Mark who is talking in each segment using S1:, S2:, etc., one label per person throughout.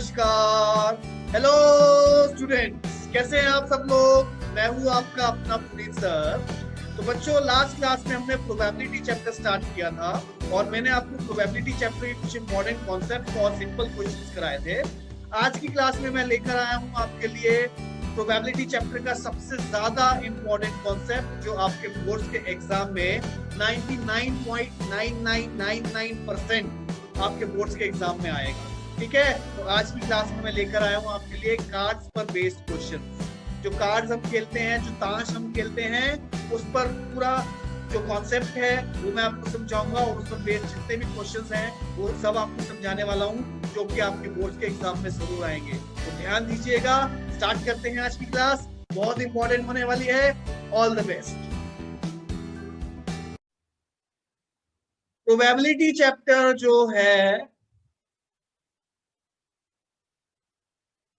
S1: नमस्कार, hello students, कैसे हैं आप सब लोग। मैं हूं आपका अपना पुनीत सर। तो बच्चों, लास्ट क्लास में हमने प्रोबेबिलिटी चैप्टर स्टार्ट किया था और मैंने आपको प्रोबेबिलिटी चैप्टर के कुछ इंपॉर्टेंट कॉन्सेप्ट और सिंपल क्वेश्चंस कराए थे। आज की क्लास में मैं लेकर आया हूं आपके लिए प्रोबेबिलिटी चैप्टर का सबसे ज्यादा इंपॉर्टेंट कॉन्सेप्ट जो आपके बोर्ड्स के एग्जाम में 99.9999% आपके बोर्ड्स के एग्जाम में आएगा। ठीक है, तो आज की क्लास में मैं लेकर आया हूँ आपके लिए कार्ड्स पर बेस्ड क्वेश्चन। जो कार्ड्स हम खेलते हैं, जो ताश हम खेलते हैं, उस पर पूरा जो कॉन्सेप्ट है वो मैं आपको समझाऊंगा और उस पर बेस्ड जितने भी क्वेश्चंस हैं वो सब आपको समझाने वाला हूँ, जो कि आपके बोर्ड के एग्जाम में जरूर आएंगे। तो ध्यान दीजिएगा। स्टार्ट करते हैं आज की क्लास, बहुत इंपॉर्टेंट होने वाली है। All the best. Probability chapter जो है,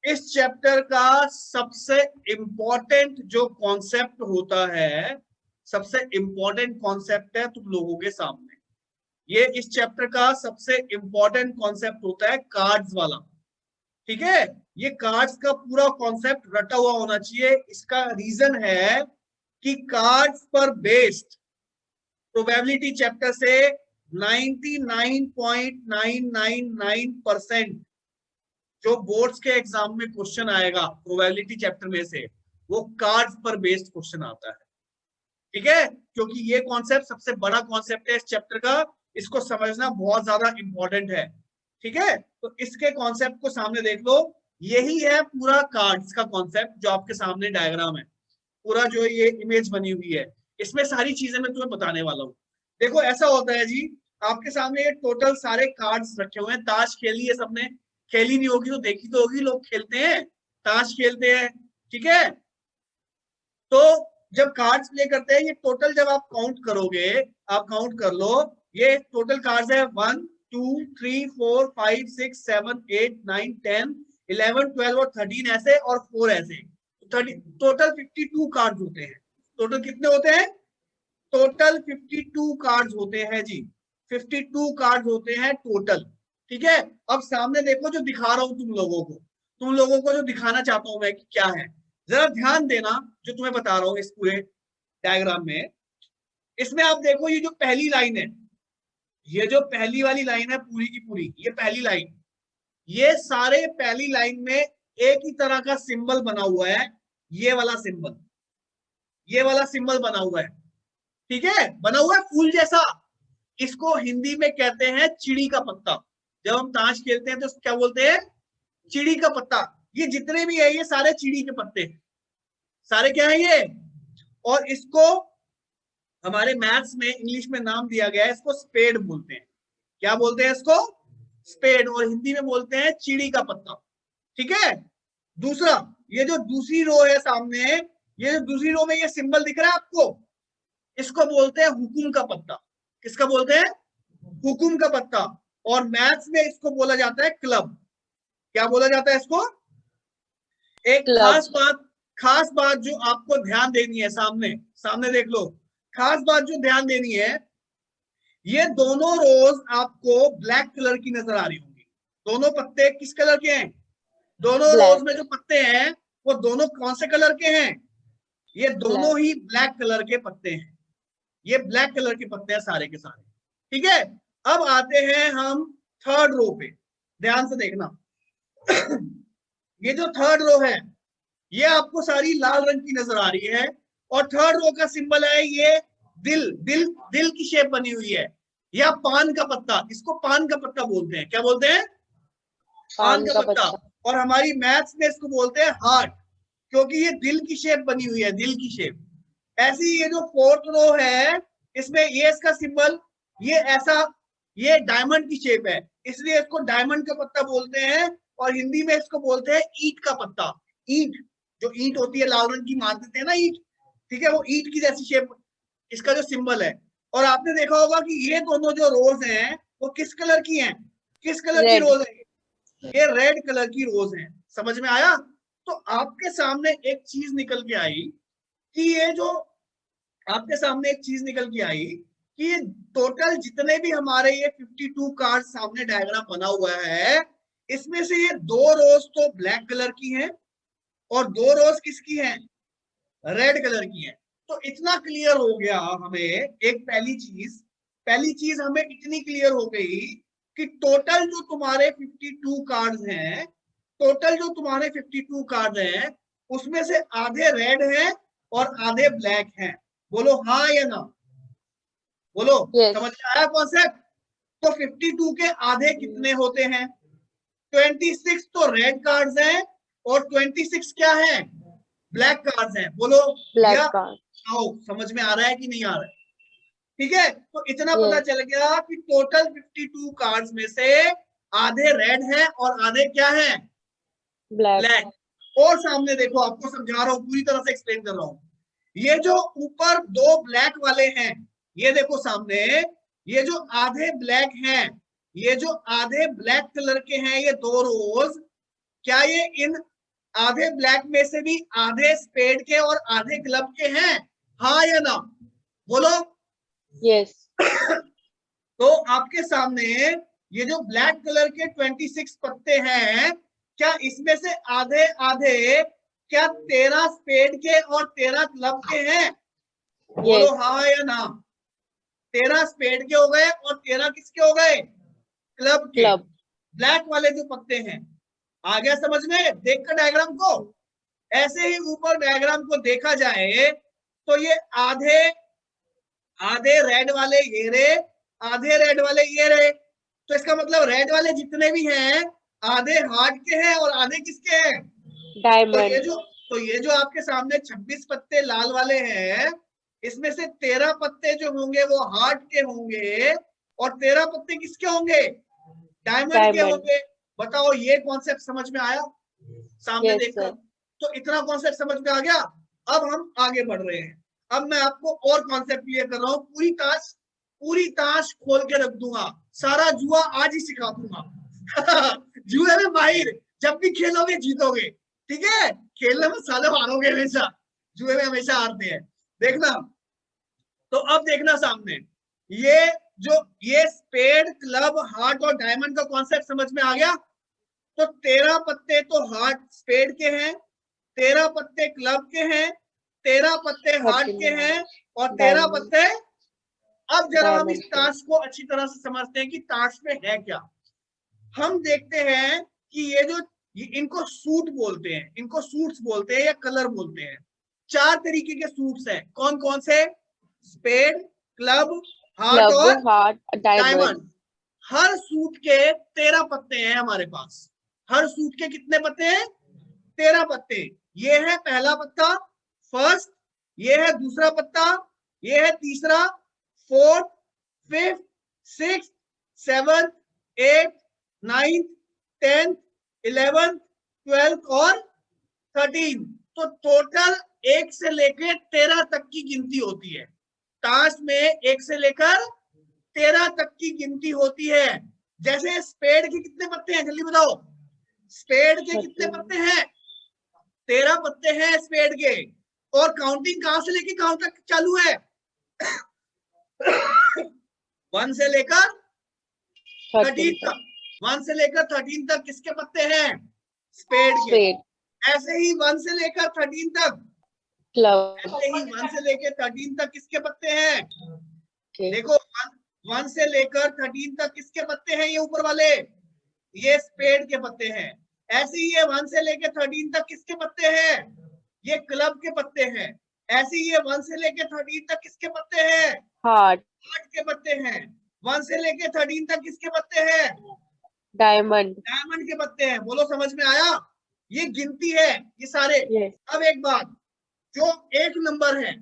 S1: इस चैप्टर का सबसे इंपॉर्टेंट जो कॉन्सेप्ट होता है, सबसे इंपॉर्टेंट कॉन्सेप्ट है तुम लोगों के सामने। ये इस चैप्टर का सबसे इंपॉर्टेंट कॉन्सेप्ट होता है कार्ड्स वाला। ठीक है, ये कार्ड्स का पूरा कॉन्सेप्ट रटा हुआ होना चाहिए। इसका रीजन है कि कार्ड्स पर बेस्ड प्रोबेबिलिटी चैप्टर से 99.999% जो बोर्ड्स के एग्जाम में क्वेश्चन आएगा प्रोबेबिलिटी चैप्टर में से, वो कार्ड्स पर बेस्ड क्वेश्चन आता है। ठीक है, क्योंकि ये कॉन्सेप्ट सबसे बड़ा कॉन्सेप्ट है इस चैप्टर का, इसको समझना बहुत ज्यादा इंपॉर्टेंट है। ठीक है, तो इसके कॉन्सेप्ट को सामने देख लो। यही है पूरा कार्ड्स का कॉन्सेप्ट जो आपके सामने डायग्राम है, पूरा जो ये इमेज बनी हुई है, इसमें सारी चीजें मैं तुम्हें बताने वाला हूँ। देखो, ऐसा होता है जी, आपके सामने ये टोटल सारे कार्ड्स रखे हुए हैं। ताश खेली है सबने, खेली नहीं होगी तो देखी तो होगी, लोग खेलते हैं, ताश खेलते हैं। ठीक है, तो जब कार्ड्स प्ले करते हैं, ये टोटल जब आप काउंट करोगे, आप काउंट कर लो, ये टोटल कार्ड्स है 1 2 3 4 5 6 7 8 9 10 11 12 और 13 ऐसे और 4 ऐसे, 30 टोटल 52 कार्ड्स होते हैं। टोटल कितने होते हैं? टोटल 52 कार्ड्स होते हैं जी, 52 कार्ड्स होते हैं टोटल। ठीक है, अब सामने देखो जो दिखा रहा हूं तुम लोगों को जो दिखाना चाहता हूं मैं कि क्या है, जरा ध्यान देना जो तुम्हें बता रहा हूं इस पूरे डायग्राम में। इसमें आप देखो, ये जो पहली लाइन है, ये जो पहली वाली लाइन है पूरी की पूरी, ये पहली लाइन, ये सारे पहली लाइन में एक ही तरह का सिंबल बना हुआ है। ये वाला सिंबल, ये वाला सिंबल बना हुआ है। ठीक है, बना हुआ है फूल जैसा। इसको हिंदी में कहते हैं चिड़ी का पत्ता। जब हम ताश खेलते हैं तो क्या बोलते हैं? चिड़ी का पत्ता। ये जितने भी है ये सारे चिड़ी के पत्ते, सारे क्या है ये। और इसको हमारे मैथ्स में, इंग्लिश में नाम दिया गया है, इसको स्पेड बोलते हैं। क्या बोलते हैं इसको? स्पेड। और हिंदी में बोलते हैं चिड़ी का पत्ता। ठीक है, दूसरा, ये जो दूसरी रो है सामने, ये जो दूसरी रो में ये सिंबल दिख रहा है आपको, इसको बोलते हैं हुकुम का पत्ता। किसका बोलते हैं? हुकुम का पत्ता। और मैथ्स में इसको बोला जाता है क्लब। क्या बोला जाता है इसको? एक खास बात जो आपको ध्यान देनी है, सामने सामने देख लो, खास बात जो ध्यान देनी है, ये दोनों रोज आपको ब्लैक कलर की नजर आ रही होंगी। दोनों पत्ते किस कलर के हैं? दोनों रोज में जो पत्ते हैं वो दोनों कौन से कलर के हैं? ये दोनों ही ब्लैक कलर के पत्ते हैं। ये ब्लैक कलर के पत्ते हैं सारे के सारे। ठीक है, अब आते हैं हम थर्ड रो पे, ध्यान से देखना। ये जो थर्ड रो है, ये आपको सारी लाल रंग की नजर आ रही है, और थर्ड रो का सिंबल है ये दिल। दिल की शेप बनी हुई है, या पान का पत्ता। इसको पान का पत्ता बोलते हैं। क्या बोलते हैं? पान का पत्ता। और हमारी मैथ्स में इसको बोलते हैं हार्ट, क्योंकि ये दिल की शेप बनी हुई है, दिल की शेप। ऐसी ये जो फोर्थ रो है, इसमें ये इसका सिंबल, ये ऐसा, ये डायमंड की शेप है, इसलिए इसको डायमंड का पत्ता बोलते हैं। और हिंदी में इसको बोलते हैं ईंट का पत्ता। ईंट, जो ईंट होती है लाल रंग की, मार देते हैं ना ईंट, ठीक है, वो ईंट की जैसी शेप इसका जो सिंबल है। और आपने देखा होगा कि ये दोनों जो रोज हैं वो किस कलर की हैं? किस कलर की रोज है? ये रेड कलर की रोज है। समझ में आया? तो आपके सामने एक चीज निकल के आई कि ये जो आपके सामने एक चीज निकल के आई कि टोटल जितने भी हमारे ये 52 कार्ड सामने डायग्राम बना हुआ है, इसमें से ये 2 रोज तो ब्लैक कलर की हैं और 2 रोज किसकी हैं, रेड कलर की हैं। तो इतना क्लियर हो गया हमें, एक पहली चीज हमें इतनी क्लियर हो गई कि टोटल जो तुम्हारे 52 कार्ड्स हैं, टोटल जो तुम्हारे 52 कार्ड हैं, उसमें से आधे रेड हैं और आधे ब्लैक हैं। बोलो हाँ या ना, बोलो।
S2: Yes.
S1: समझ में आया कॉन्सेप्ट? तो 52 के आधे कितने होते हैं? 26 तो रेड कार्ड्स हैं और 26 क्या है, ब्लैक कार्ड्स हैं। बोलो
S2: Black
S1: या
S2: card.
S1: आओ, समझ में आ रहा है कि नहीं आ रहा है? ठीक है, तो इतना
S2: Yes.
S1: पता चल गया कि टोटल 52 कार्ड्स में से आधे रेड हैं और आधे क्या हैं,
S2: Black.
S1: ब्लैक। और सामने देखो, आपको समझा रहा हूं, पूरी तरह से एक्सप्लेन कर रहा हूं। ये जो ऊपर 2 ब्लैक वाले हैं, ये देखो सामने, ये जो आधे ब्लैक हैं, ये जो आधे ब्लैक कलर के हैं, ये 2 रोज, क्या ये इन आधे ब्लैक में से भी आधे स्पेड के और आधे क्लब के हैं, हाँ या ना, बोलो।
S2: Yes.
S1: तो आपके सामने ये जो ब्लैक कलर के 26 पत्ते हैं, क्या इसमें से आधे आधे क्या 13 स्पेड के और 13 क्लब के हैं? बोलो
S2: Yes.
S1: हाँ या ना। 13 स्पेड के हो गए और 13 किसके हो गए, क्लब के।
S2: Club.
S1: ब्लैक वाले जो पत्ते हैं, आ गया समझ में? देखकर डायग्राम को, ऐसे ही ऊपर डायग्राम को देखा जाए तो ये आधे आधे रेड वाले ये रे, आधे रेड वाले ये रे। तो इसका मतलब रेड वाले जितने भी हैं, आधे हार्ट के हैं और आधे किसके हैं,
S2: Diamond.
S1: तो ये जो आपके सामने 26 पत्ते लाल वाले हैं, इसमें से 13 पत्ते जो होंगे वो हार्ट के होंगे और 13 पत्ते किसके होंगे, डायमंड के होंगे। बताओ ये कॉन्सेप्ट समझ में आया सामने
S2: Yes,
S1: देखकर?
S2: sir.
S1: तो इतना कॉन्सेप्ट समझ में आ गया। अब हम आगे बढ़ रहे हैं। अब मैं आपको और कॉन्सेप्ट क्लियर कर रहा हूँ। पूरी ताश खोल के रख दूंगा, सारा जुआ आज ही सिखा दूंगा। जुए में माहिर, जब भी खेलोगे जीतोगे, ठीक है? खेलने में साले हारोगे हमेशा, जुए में हमेशा हारते हैं, देखना। तो अब देखना सामने, ये स्पेड, क्लब, हार्ट और डायमंड का कॉन्सेप्ट समझ में आ गया। तो 13 पत्ते तो हार्ट स्पेड के हैं, 13 पत्ते क्लब के हैं, 13 पत्ते हार्ट के हैं और 13 पत्ते। अब जरा हम इस ताश को अच्छी तरह से समझते हैं कि ताश में है क्या। हम देखते हैं कि इनको सूट बोलते हैं, इनको सूट्स बोलते हैं या कलर बोलते हैं। 4 तरीके के सूट्स हैं, कौन कौन से? स्पेड, क्लब, हार्ट और डायमंड। हर सूट के 13 पत्ते हैं हमारे पास। हर सूट के कितने पत्ते हैं? 13 पत्ते। ये है पहला पत्ता, फर्स्ट, ये है दूसरा पत्ता, ये है तीसरा, fourth, fifth, six, seventh, eight, ninth, 10th, 11th, 12th और 13। तो टोटल 1 से लेकर 13 तक की गिनती होती है ताश में। 1 से लेकर 13 तक की गिनती होती है। जैसे स्पेड के कितने पत्ते हैं, जल्दी बताओ। स्पेड के कितने पत्ते हैं? 13 पत्ते हैं स्पेड के। और काउंटिंग कहां से लेके कहां तक चालू है? 1 से लेकर 13 तक। 1 से लेकर 13 तक किसके पत्ते हैं? स्पेड के। ऐसे ही 1 से लेकर 13 तक क्लब। ऐसे ही 1 से लेकर 13 तक किसके पत्ते हैं? देखो 1 से लेकर 13 तक किसके पत्ते हैं? ये ऊपर वाले, ये स्पेड के पत्ते हैं। ऐसे ही ये 1 से लेकर 13 तक किसके पत्ते हैं? ये क्लब के पत्ते हैं। ऐसे ही ये 1 से लेकर 13 तक किसके पत्ते हैं? हार्ट के पत्ते हैं। 1 से लेकर 13 तक किसके पत्ते हैं? डायमंड के पत्ते हैं। बोलो समझ में आया? ये गिनती है ये सारे। अब एक बात, जो 1 नंबर है,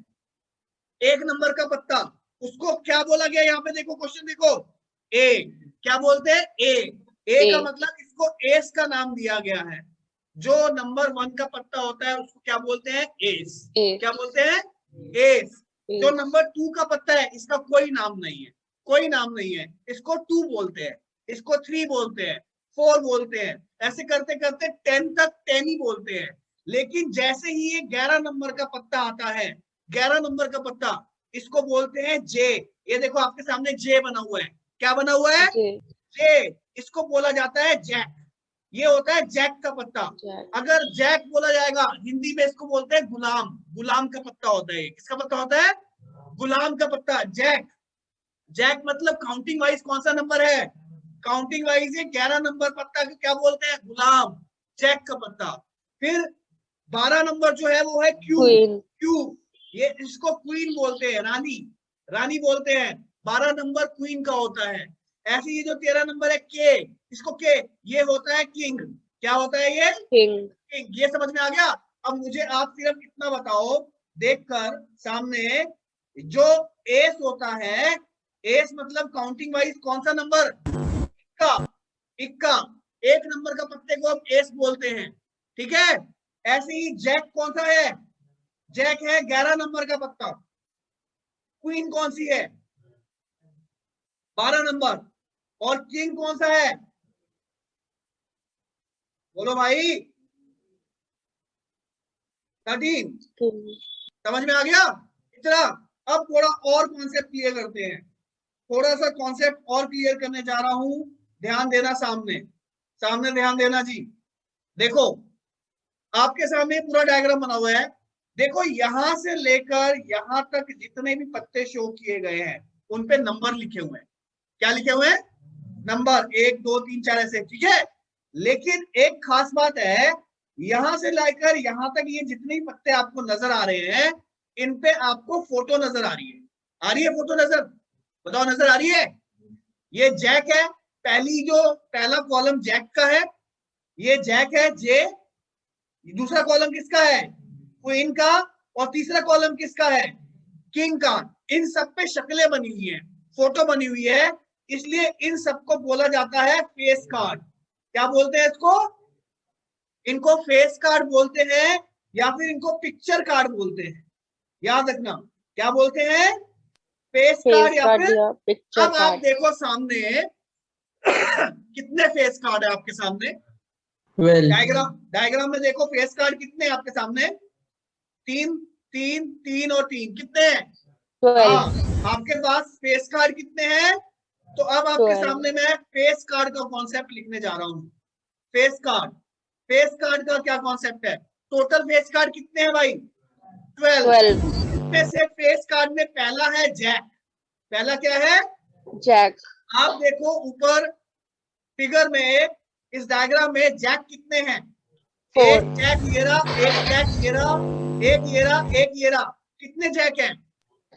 S1: 1 नंबर का पत्ता, उसको क्या बोला गया? यहाँ पे देखो, क्वेश्चन देखो, ए। क्या बोलते हैं? ए का मतलब इसको एस का नाम दिया गया है। जो नंबर 1 का पत्ता होता है उसको क्या बोलते हैं? एस। क्या बोलते हैं? एस। जो नंबर 2 का पत्ता है, इसका कोई नाम नहीं है, कोई नाम नहीं है, इसको 2 बोलते हैं, इसको 3 बोलते हैं, 4 बोलते हैं। ऐसे करते करते 10 तक 10 ही बोलते हैं। लेकिन जैसे ही ये 11 नंबर का पत्ता आता है, 11 नंबर का पत्ता, इसको बोलते हैं जे। ये देखो आपके सामने जे बना हुआ है। क्या बना हुआ है? जे। इसको बोला जाता है जैक। ये होता है जैक का पत्ता।
S2: Jack.
S1: अगर जैक बोला जाएगा हिंदी में इसको बोलते हैं गुलाम, गुलाम का पत्ता होता है। किसका पत्ता होता है? गुलाम का पत्ता, जैक। जैक मतलब काउंटिंग वाइज कौन सा नंबर है? काउंटिंग वाइज ये 11 नंबर पत्ता को क्या बोलते हैं? गुलाम, जैक का पत्ता। फिर 12 नंबर जो है वो है क्यू।
S2: Queen.
S1: क्यू, ये इसको क्वीन बोलते हैं, रानी, रानी बोलते हैं। 12 नंबर क्वीन का होता है। ऐसे ये जो 13 नंबर है के, इसको के, ये होता है किंग। क्या होता है ये?
S2: King.
S1: किंग। ये समझ में आ गया? अब मुझे आप सिर्फ इतना बताओ देखकर सामने, जो एस होता है, एस मतलब काउंटिंग वाइज कौन सा नंबर? इक्का, इक्का। एक नंबर का पत्ते को हम एस बोलते हैं, ठीक है। ऐसे ही जैक कौन सा है? जैक है 11 नंबर का पत्ता। क्वीन कौन सी है? 12 नंबर। और किंग कौन सा है? बोलो भाई, 13।
S2: King.
S1: समझ में आ गया इतना? अब थोड़ा और कॉन्सेप्ट क्लियर करते हैं, थोड़ा सा कॉन्सेप्ट और क्लियर करने जा रहा हूं। ध्यान देना, सामने, सामने ध्यान देना जी। देखो, आपके सामने पूरा डायग्राम बना हुआ है। देखो, यहां से लेकर यहां तक जितने भी पत्ते शो किए गए हैं उन पे नंबर लिखे हुए हैं। क्या लिखे हुए हैं? नंबर 1 2 3 4 ऐसे, ठीक है। लेकिन एक खास बात है, यहां से लेकर यहां तक ये जितने भी पत्ते आपको नजर आ रहे हैं, इन पे आपको फोटो नजर आ रही है। आ रही है फोटो नजर? बताओ, नजर आ रही है? ये जैक है, पहला कॉलम जैक का है, ये जैक है जे। दूसरा कॉलम किसका है? क्वीन का। और तीसरा कॉलम किसका है? किंग का। इन सब पे शक्लें बनी हुई है, फोटो बनी हुई है, इसलिए इन सबको बोला जाता है फेस कार्ड। क्या बोलते हैं इसको? इनको फेस कार्ड बोलते हैं, या फिर इनको पिक्चर कार्ड बोलते हैं। याद रखना, क्या बोलते हैं? फेस कार्ड
S2: Face
S1: या
S2: card
S1: फिर।
S2: या picture
S1: अब आप
S2: card.
S1: देखो सामने कितने फेस कार्ड है आपके सामने?
S3: 12.
S1: डायग्राम में देखो, फेस कार्ड कितने हैं आपके सामने? 3 3 3 और 3, कितने हैं?
S2: 12.
S1: हाँ, आपके पास फेस कार्ड कितने हैं? तो अब आपके
S2: 12.
S1: सामने मैं फेस कार्ड का कॉन्सेप्ट लिखने जा रहा हूं। फेस कार्ड, फेस कार्ड का क्या कॉन्सेप्ट है? टोटल फेस कार्ड कितने हैं भाई? 12।
S2: 12.
S1: इसमें से फेस कार्ड में पहला है जैक। पहला क्या है?
S2: Jack.
S1: आप देखो ऊपर फिगर में, इस डायग्राम में जैक कितने हैं?
S2: 4.
S1: एक जैक ये रहा, एक जैक ये रहा, एक ये रहा, एक ये रहा। कितने जैक हैं?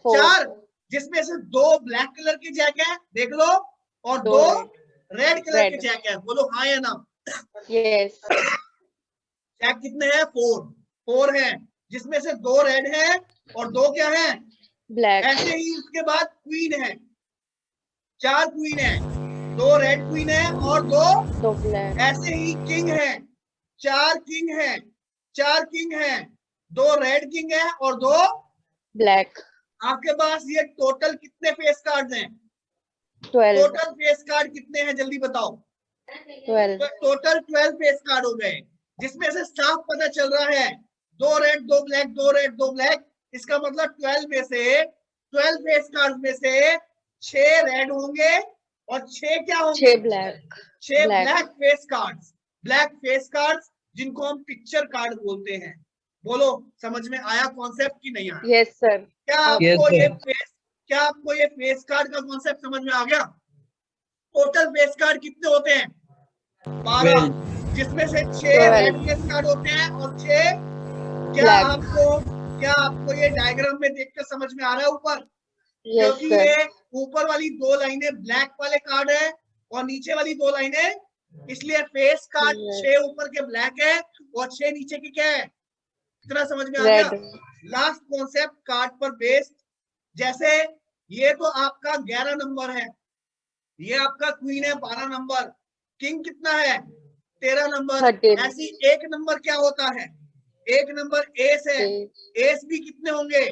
S2: 4.
S1: 4, जिसमें से 2 ब्लैक कलर के जैक हैं, देख लो, और 2
S2: 2
S1: रेड कलर के
S2: red.
S1: जैक हैं। बोलो हाँ या ना?
S2: Yes.
S1: जैक कितने हैं? 4 हैं, जिसमें से 2 रेड हैं और 2 क्या हैं?
S2: Black.
S1: ऐसे ही उसके बाद क्वीन है, 4 क्वीन है, 2 रेड क्वीन है और 2
S2: So black.
S1: ऐसे ही किंग है, 4 किंग है, 4 किंग है, 2 रेड किंग है और 2।
S2: Black.
S1: आपके पास ये टोटल कितने फेस कार्ड हैं?
S2: 12.
S1: टोटल फेस कार्ड कितने हैं जल्दी बताओ?
S2: 12.
S1: टोटल 12 फेस कार्ड हो गए, जिसमें से साफ पता चल रहा है 2 रेड 2 ब्लैक, 2 रेड 2 ब्लैक। इसका मतलब 12 में से, 12 फेस कार्ड में से 6 रेड होंगे और 6 क्या होंगे?
S2: 6 black.
S1: 6
S2: Black.
S1: Black face cards. Black face cards जिनको हम पिक्चर कार्ड बोलते हैं। बोलो, समझ में आया कॉन्सेप्ट की नहीं आया?
S2: Yes sir.
S1: क्या
S3: Yes,
S1: आपको ये
S3: sir.
S1: फेस, क्या आपको ये फेस कार्ड का कॉन्सेप्ट समझ में आ गया? टोटल फेस कार्ड कितने होते हैं? 12,
S3: 12.
S1: जिसमें से 6
S2: 12.
S1: रेड फेस कार्ड होते हैं और 6 क्या?
S2: Black.
S1: क्या आपको ये डायग्राम में देखकर समझ में आ रहा है ऊपर?
S2: Yes
S1: क्योंकि
S2: sir.
S1: ये ऊपर वाली 2 लाइनें ब्लैक वाले कार्ड है और नीचे वाली 2 लाइनें, इसलिए फेस कार्ड
S2: Yes.
S1: 6 ऊपर के ब्लैक है और 6 नीचे के क्या है? इतना समझ में आ गया?
S2: Red.
S1: लास्ट कॉन्सेप्ट कार्ड पर बेस्ड। जैसे ये तो आपका 11 नंबर है, ये आपका क्वीन है 12 नंबर, किंग कितना है? 13 नंबर।
S2: 13.
S1: ऐसी एक नंबर क्या होता है? एक नंबर एस है।
S2: Okay.
S1: एस भी कितने होंगे?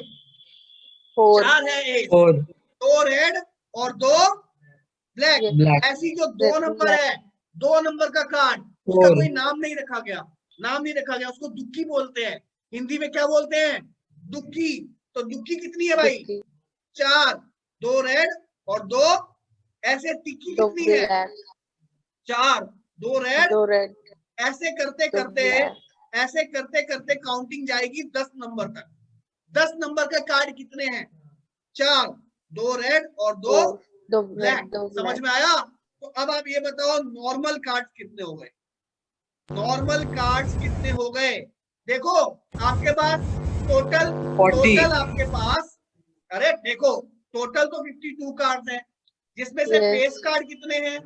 S2: 4.
S1: 4 है एस।
S3: 4.
S1: 2 रेड और 2 ब्लैक।
S2: Yes.
S3: Black.
S1: ऐसी जो 2
S2: Yes,
S1: नंबर
S2: black.
S1: है, 2 नंबर का कार्ड, उसका
S3: 4.
S1: कोई नाम नहीं रखा गया, नाम नहीं रखा गया, उसको दुक्की बोलते हैं। हिंदी में क्या बोलते हैं? दुक्की। तो दुक्की कितनी है भाई?
S2: Vicky.
S1: 4, 2 रेड और 2 ऐसे। टिक्की
S2: 2
S1: कितनी है?
S2: black.
S1: 4, 2 red
S2: 2 red.
S1: ऐसे करते
S2: तो
S1: करते
S2: black,
S1: ऐसे करते करते काउंटिंग जाएगी 10 नंबर तक। 10 नंबर का कार्ड कितने हैं? 4, 2 रेड और 2
S2: दो
S1: ब्लैक।
S2: दो
S1: समझ
S2: black,
S1: में आया? तो अब आप ये बताओ नॉर्मल कार्ड कितने हो गए? नॉर्मल कार्ड्स कितने हो गए? देखो आपके पास टोटल
S3: 40।
S1: टोटल आपके पास, अरे देखो टोटल तो 52 कार्ड है, जिसमें से
S2: Yes.
S1: फेस कार्ड कितने हैं?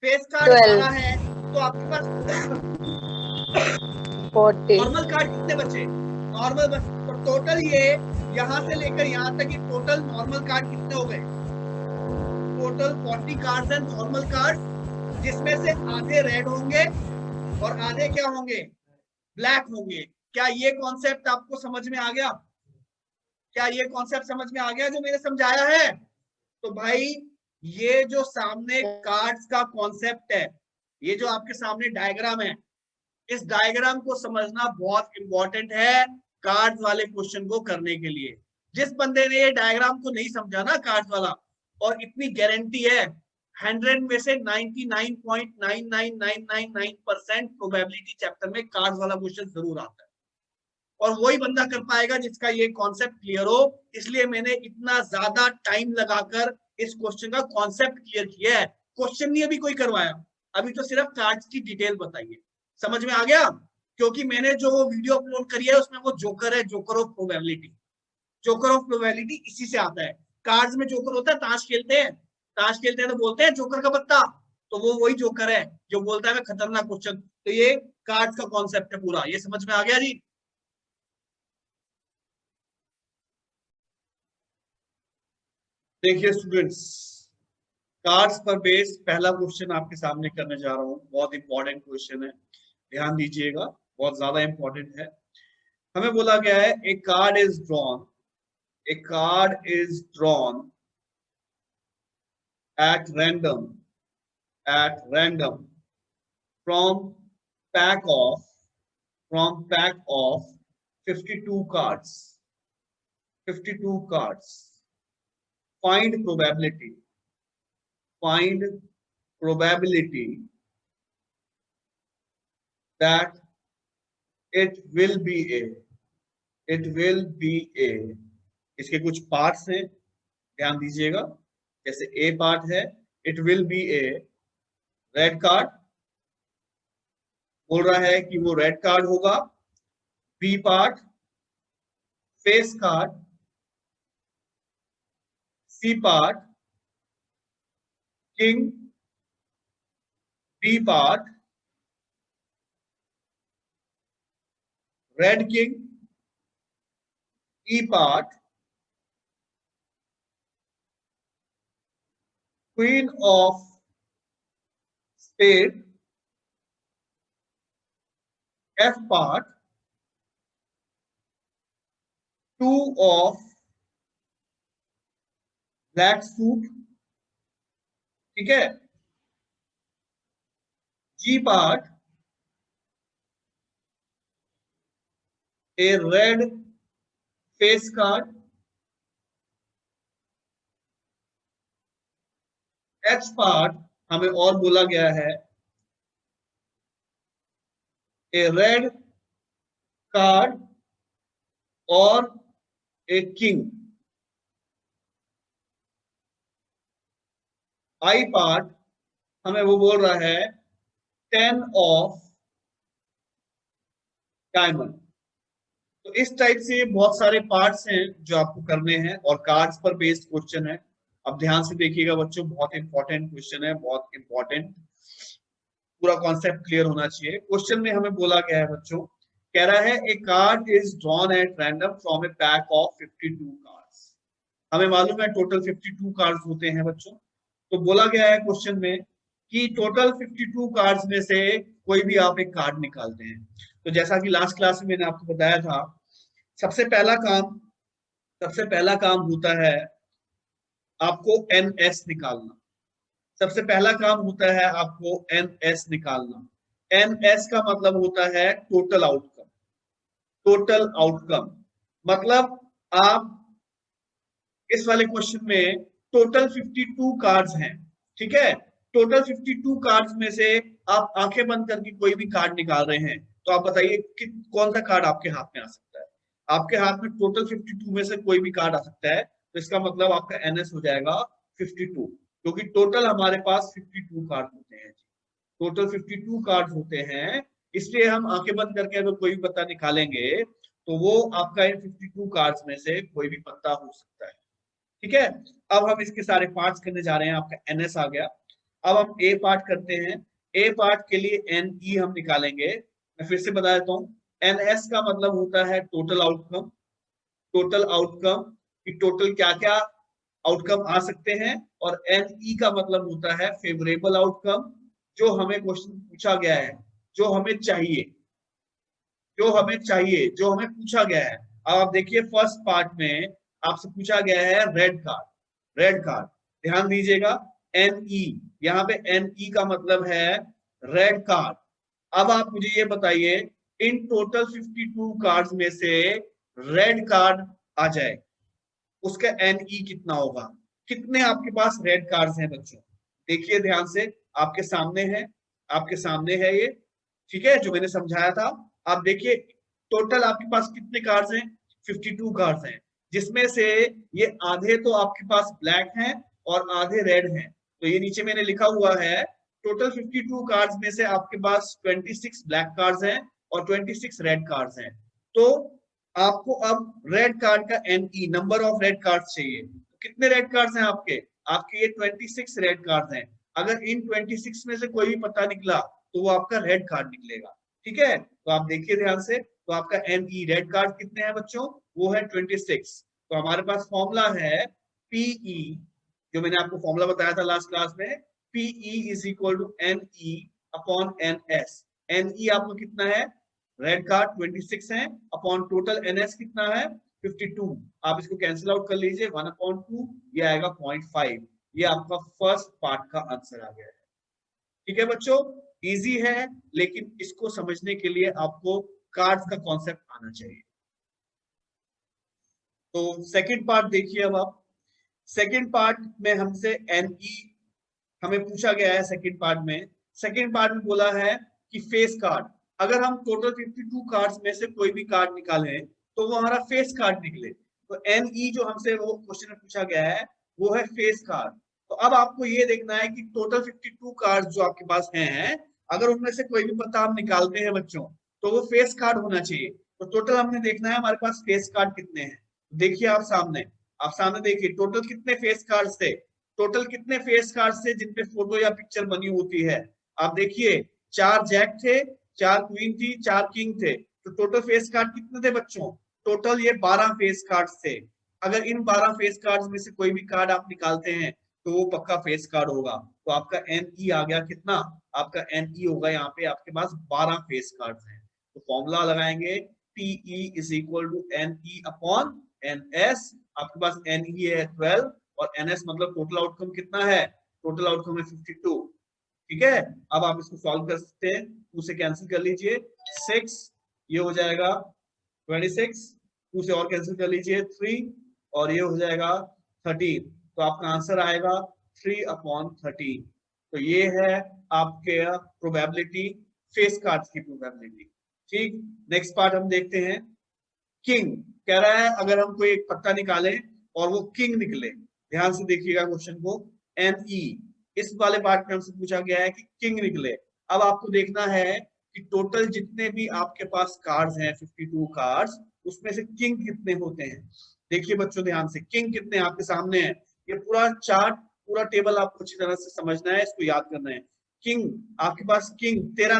S1: फेस कार्ड
S2: 12,
S1: 12 है, तो आपके पास
S2: 40,
S1: नॉर्मल कार्ड कितने बचे? नॉर्मल तो टोटल ये यहां से लेकर यहां तक ये टोटल नॉर्मल कार्ड कितने हो गए? टोटल 40 कार्ड्स हैं नॉर्मल कार्ड, जिसमें से आधे रेड होंगे और आधे क्या होंगे? ब्लैक होंगे। क्या ये कॉन्सेप्ट आपको समझ में आ गया? क्या ये कॉन्सेप्ट समझ में आ गया जो मैंने समझाया है? तो भाई ये जो सामने कार्ड्स का कॉन्सेप्ट है, ये जो आपके सामने डायग्राम है, इस डायग्राम को समझना बहुत इंपॉर्टेंट है कार्ड्स वाले क्वेश्चन को करने के लिए। जिस बंदे ने ये डायग्राम को नहीं समझा ना कार्ड्स वाला, और इतनी गारंटी है 100 में से 99.99999% प्रोबेबिलिटी चैप्टर में कार्ड्स वाला क्वेश्चन जरूर आता है, और वही बंदा कर पाएगा जिसका ये कॉन्सेप्ट क्लियर हो। इसलिए मैंने इतना ज्यादा टाइम लगाकर इस क्वेश्चन का कॉन्सेप्ट क्लियर किया है। क्वेश्चन नहीं अभी कोई करवाया, अभी तो सिर्फ कार्ड्स की डिटेल बताइए। समझ में आ गया? क्योंकि मैंने जो वीडियो अपलोड करी है उसमें वो जोकर है, joker of probability. Joker of probability इसी से आता है। कार्ड्स में जोकर होता है, ताश खेलते हैं, ताश खेलते हैं तो बोलते हैं जोकर का पत्ता, तो वो वही जोकर है जो बोलता है मैं खतरनाक क्वेश्चन। तो ये कार्ड्स का कॉन्सेप्ट है पूरा। ये समझ में आ गया जी? देखिए स्टूडेंट्स, कार्ड्स पर बेस पहला क्वेश्चन आपके सामने करने जा रहा हूं। बहुत इंपॉर्टेंट क्वेश्चन है, ध्यान दीजिएगा, बहुत ज्यादा इंपॉर्टेंट है। हमें बोला गया है a card is drawn, a card is drawn at random from pack of 52 cards. 52 cards. Find probability that it will be a इसके कुछ पार्ट्स हैं, ध्यान दीजिएगा। जैसे ए पार्ट है, it will be a red card, बोल रहा है कि वो रेड कार्ड होगा। B part face card, C part king, D part red king, E part queen of spade, F part 2 of black suit, ठीक है। G part a red face card, H part हमें और बोला गया है ए red card और a king. I part हमें वो बोल रहा है 10 ऑफ डायमंड। तो इस टाइप से बहुत सारे पार्ट्स हैं जो आपको करने हैं, और कार्ड्स पर बेस्ड क्वेश्चन है। अब ध्यान से देखिएगा बच्चों, बहुत इंपॉर्टेंट क्वेश्चन है, बहुत इंपॉर्टेंट। पूरा कॉन्सेप्ट क्लियर होना चाहिए। क्वेश्चन में हमें बोला गया है बच्चों, कह रहा है a card is drawn at random from a pack of 52 cards. हमें मालूम है टोटल 52 कार्ड्स होते हैं बच्चों। तो बोला गया है क्वेश्चन में कि टोटल 52 कार्ड्स में से कोई भी आप एक कार्ड निकालते हैं। तो जैसा कि लास्ट क्लास में मैंने आपको बताया था, सबसे पहला काम होता है आपको NS निकालना। सबसे पहला काम होता है आपको NS निकालना। NS का मतलब होता है टोटल आउटकम। टोटल आउटकम मतलब आप इस वाले क्वेश्चन में टोटल 52 कार्ड्स हैं, ठीक है। टोटल 52 कार्ड्स में से आप आंखें बंद करके कोई भी कार्ड निकाल रहे हैं, तो आप बताइए कि कौन सा कार्ड आपके हाथ में आ सकता है। आपके हाथ में टोटल 52 में से कोई भी कार्ड आ सकता है, तो इसका मतलब आपका एनएस हो जाएगा 52, क्योंकि टोटल हमारे पास 52 कार्ड होते हैं। टोटल 52 कार्ड होते हैं, इसलिए हम आंखें बंद करके अगर कोई भी पत्ता निकालेंगे तो वो आपका इन 52 कार्ड्स में से कोई भी पत्ता हो सकता है। ठीक है, अब हम इसके सारे पार्ट्स करने जा रहे हैं। आपका एनएस आ गया। अब हम ए पार्ट करते हैं। ए पार्ट के लिए एन ई हम निकालेंगे। मैं फिर से बता देता हूँ, एनएस का मतलब होता है टोटल आउटकम। टोटल आउटकम कि टोटल क्या क्या आउटकम आ सकते हैं, और एन ई का मतलब होता है फेवरेबल आउटकम, जो हमें क्वेश्चन पूछा गया है, जो हमें चाहिए, जो हमें चाहिए, जो हमें पूछा गया है। अब आप देखिए फर्स्ट पार्ट में आपसे पूछा गया है रेड कार्ड। रेड कार्ड ध्यान दीजिएगा, एन ई, यहाँ पे एन ई का मतलब है रेड कार्ड। अब आप मुझे ये बताइए, इन टोटल 52 कार्ड्स में से रेड कार्ड आ जाए, उसका एन ई कितना होगा। कितने आपके पास रेड कार्ड्स हैं बच्चों, देखिए ध्यान से, आपके सामने है, आपके सामने है ये, ठीक है, जो मैंने समझाया था। आप देखिए टोटल आपके पास कितने कार्ड्स हैं, 52 कार्ड्स हैं, जिसमें से ये आधे तो आपके पास ब्लैक हैं और आधे रेड हैं। तो ये नीचे मैंने लिखा हुआ है, टोटल 52 कार्ड्स में से आपके पास 26 ब्लैक कार्ड्स हैं और 26 रेड कार्ड्स हैं। तो आपको अब रेड कार्ड का NE, number of red cards चाहिए। कितने रेड कार्ड्स हैं आपके, आपके ये 26 रेड कार्ड्स हैं। अगर इन 26 में से कोई भी पता निकला तो वो आपका रेड कार्ड निकलेगा। ठीक है, तो आप देखिए ध्यान से, तो आपका एनई रेड कार्ड कितने हैं बच्चों, वो है 26। तो हमारे पास फॉर्मूला है पीई, जो मैंने आपको फॉर्मूला बताया था लास्ट क्लास में, PE is equal to NE upon N S. NE आपको कितना है, रेड कार्ड 26 है, अपॉन टोटल एनएस कितना है 52। आप इसको कैंसिल आउट कर लीजिए, 1/2, ये आएगा 0.5। ये आपका फर्स्ट पार्ट का आंसर आ गया है। ठीक है बच्चों, इजी है, लेकिन इसको समझने के लिए आपको कार्ड्स का कॉन्सेप्ट आना चाहिए। तो सेकंड पार्ट देखिए, अब आप सेकंड पार्ट में हमसे एनई हमें पूछा गया है। सेकंड पार्ट में बोला है कि फेस कार्ड, अगर हम टोटल 52 कार्ड्स में से कोई भी कार्ड निकालें तो वो हमारा फेस कार्ड निकले। तो एनई जो हमसे वो क्वेश्चन में पूछा गया है वो है फेस कार्ड। तो अब आपको ये देखना है कि टोटल 52 कार्ड जो आपके पास हैं, अगर उनमें से कोई भी पता हम निकालते हैं बच्चों, तो वो फेस कार्ड होना चाहिए। तो टोटल हमने देखना है हमारे पास फेस कार्ड कितने हैं। देखिए आप सामने देखिए टोटल कितने फेस कार्ड थे, टोटल कितने फेस कार्ड थे जिनपे फोटो या पिक्चर बनी होती है। आप देखिए 4 जैक थे, 4 क्वीन थी, 4 किंग थे। तो टोटल फेस कार्ड कितने थे बच्चों, टोटल ये 12 फेस कार्ड थे। अगर इन 12 फेस कार्ड में से कोई भी कार्ड आप निकालते हैं तो वो पक्का फेस कार्ड होगा। तो आपका एनई आ गया कितना, आपका एनई होगा यहाँ पे आपके पास 12 फेस कार्ड हैं। तो फॉर्मूला लगाएंगे, PE is equal to NE upon NS. आपके पास एनई है 12 और एनएस मतलब टोटल आउटकम कितना है, टोटल आउटकम है 52। ठीक है, अब आप इसको सॉल्व कर सकते हैं, उसे कैंसिल कर लीजिए, 6 ये हो जाएगा 26, 2 से और कैंसिल कर लीजिए 3 और ये हो जाएगा 13। तो आपका आंसर आएगा 3/13। तो ये है आपके प्रोबेबिलिटी, फेस कार्ड्स की प्रोबेबिलिटी। ठीक, नेक्स्ट पार्ट हम देखते हैं। किंग कह रहा है अगर हम कोई एक पत्ता निकालें और वो किंग निकले, ध्यान से देखिएगा क्वेश्चन को, एनई इस वाले पार्ट में हमसे पूछा गया है कि किंग निकले। अब आपको देखना है कि टोटल जितने भी आपके पास कार्ड्स हैं 52 कार्ड्स, उसमें से किंग कितने होते हैं। देखिए बच्चों ध्यान से, किंग कितने आपके सामने है, ये पूरा चार्ट, पूरा टेबल आपको अच्छी तरह से समझना है, इसको याद करना है। किंग आपके पास किंग 13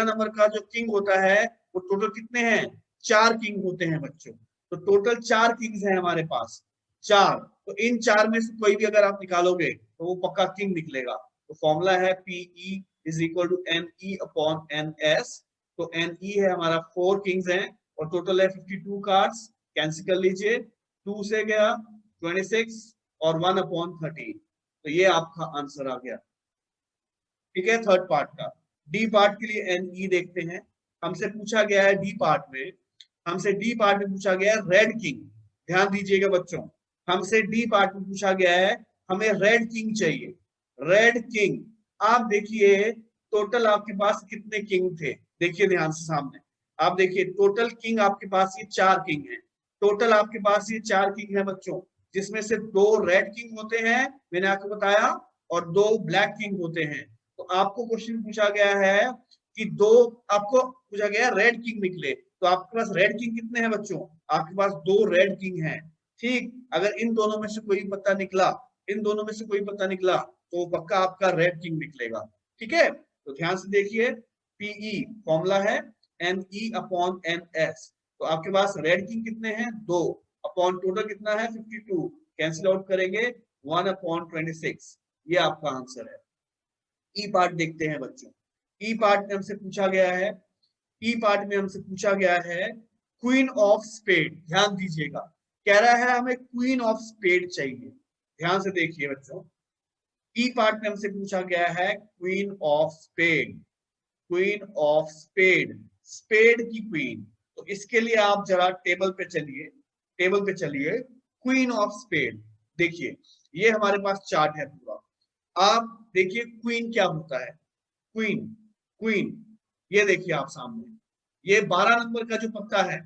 S1: नंबर का जो किंग होता है वो टोटल कितने हैं, 4 किंग होते हैं बच्चों। तो टोटल 4 किंग्स हैं हमारे पास, 4। तो इन 4 में से कोई भी अगर आप निकालोगे तो वो पक्का किंग निकलेगा। तो फॉर्मूला है PE is equal to NE upon NS. तो एनई है हमारा 4 किंग्स हैं और टोटल है 52 कार्ड्स, कैंसिल कर लीजिए, 2 से गया 26 और 1/13। तो ये आपका आंसर आ गया। ठीक है, थर्ड पार्ट का। डी पार्ट के लिए एनई देखते हैं। हमसे पूछा गया है डी पार्ट में, हमसे डी पार्ट में पूछा गया है रेड किंग। ध्यान दीजिएगा बच्चों, हमसे डी पार्ट में पूछा गया है हमें रेड किंग चाहिए। रेड किंग आप देखिए टोटल आपके पास कितने किंग थे, देखिए ध्यान से सामने, आप देखिए टोटल किंग आपके पास ये 4 किंग हैं, टोटल आपके पास ये 4 किंग है बच्चों, जिसमें से 2 रेड किंग होते हैं, मैंने आपको बताया, और 2 ब्लैक किंग होते हैं। तो आपको क्वेश्चन पूछा गया है कि 2, आपको पूछा गया रेड किंग निकले, तो आपके पास रेड किंग कितने हैं बच्चों, आपके पास 2 रेड किंग हैं। ठीक, अगर इन दोनों में से कोई पता निकला, इन दोनों में से कोई पता निकला, तो पक्का आपका रेड किंग निकलेगा। ठीक है, तो ध्यान से देखिए, पीई फॉर्मूला है NE अपॉन NS, तो आपके पास रेड किंग कितने हैं, 2, अपॉन टोटल कितना है 52, कैंसिल आउट करेंगे 1 अपॉन 26, ये आपका आंसर है। ई पार्ट देखते हैं बच्चों, ई पार्ट में हमसे पूछा गया है, ई पार्ट में हमसे पूछा गया है क्वीन ऑफ स्पेड, ध्यान दीजिएगा, कह रहा है हमें क्वीन ऑफ स्पेड चाहिए, ध्यान से देखिए बच्चों, ई पार्ट में हमसे पूछा गया है queen of spade, queen of spade, spade की क्वीन, तो इसके लिए आप जरा टेबल पे चलिए, टेबल पे चलिए, क्वीन ऑफ स्पेड, देखिए ये हमारे पास चार्ट है पूरा, आप देखिए क्वीन क्या होता है, क्वीन, क्वीन, ये देखिए आप सामने, ये 12 नंबर का जो पत्ता है,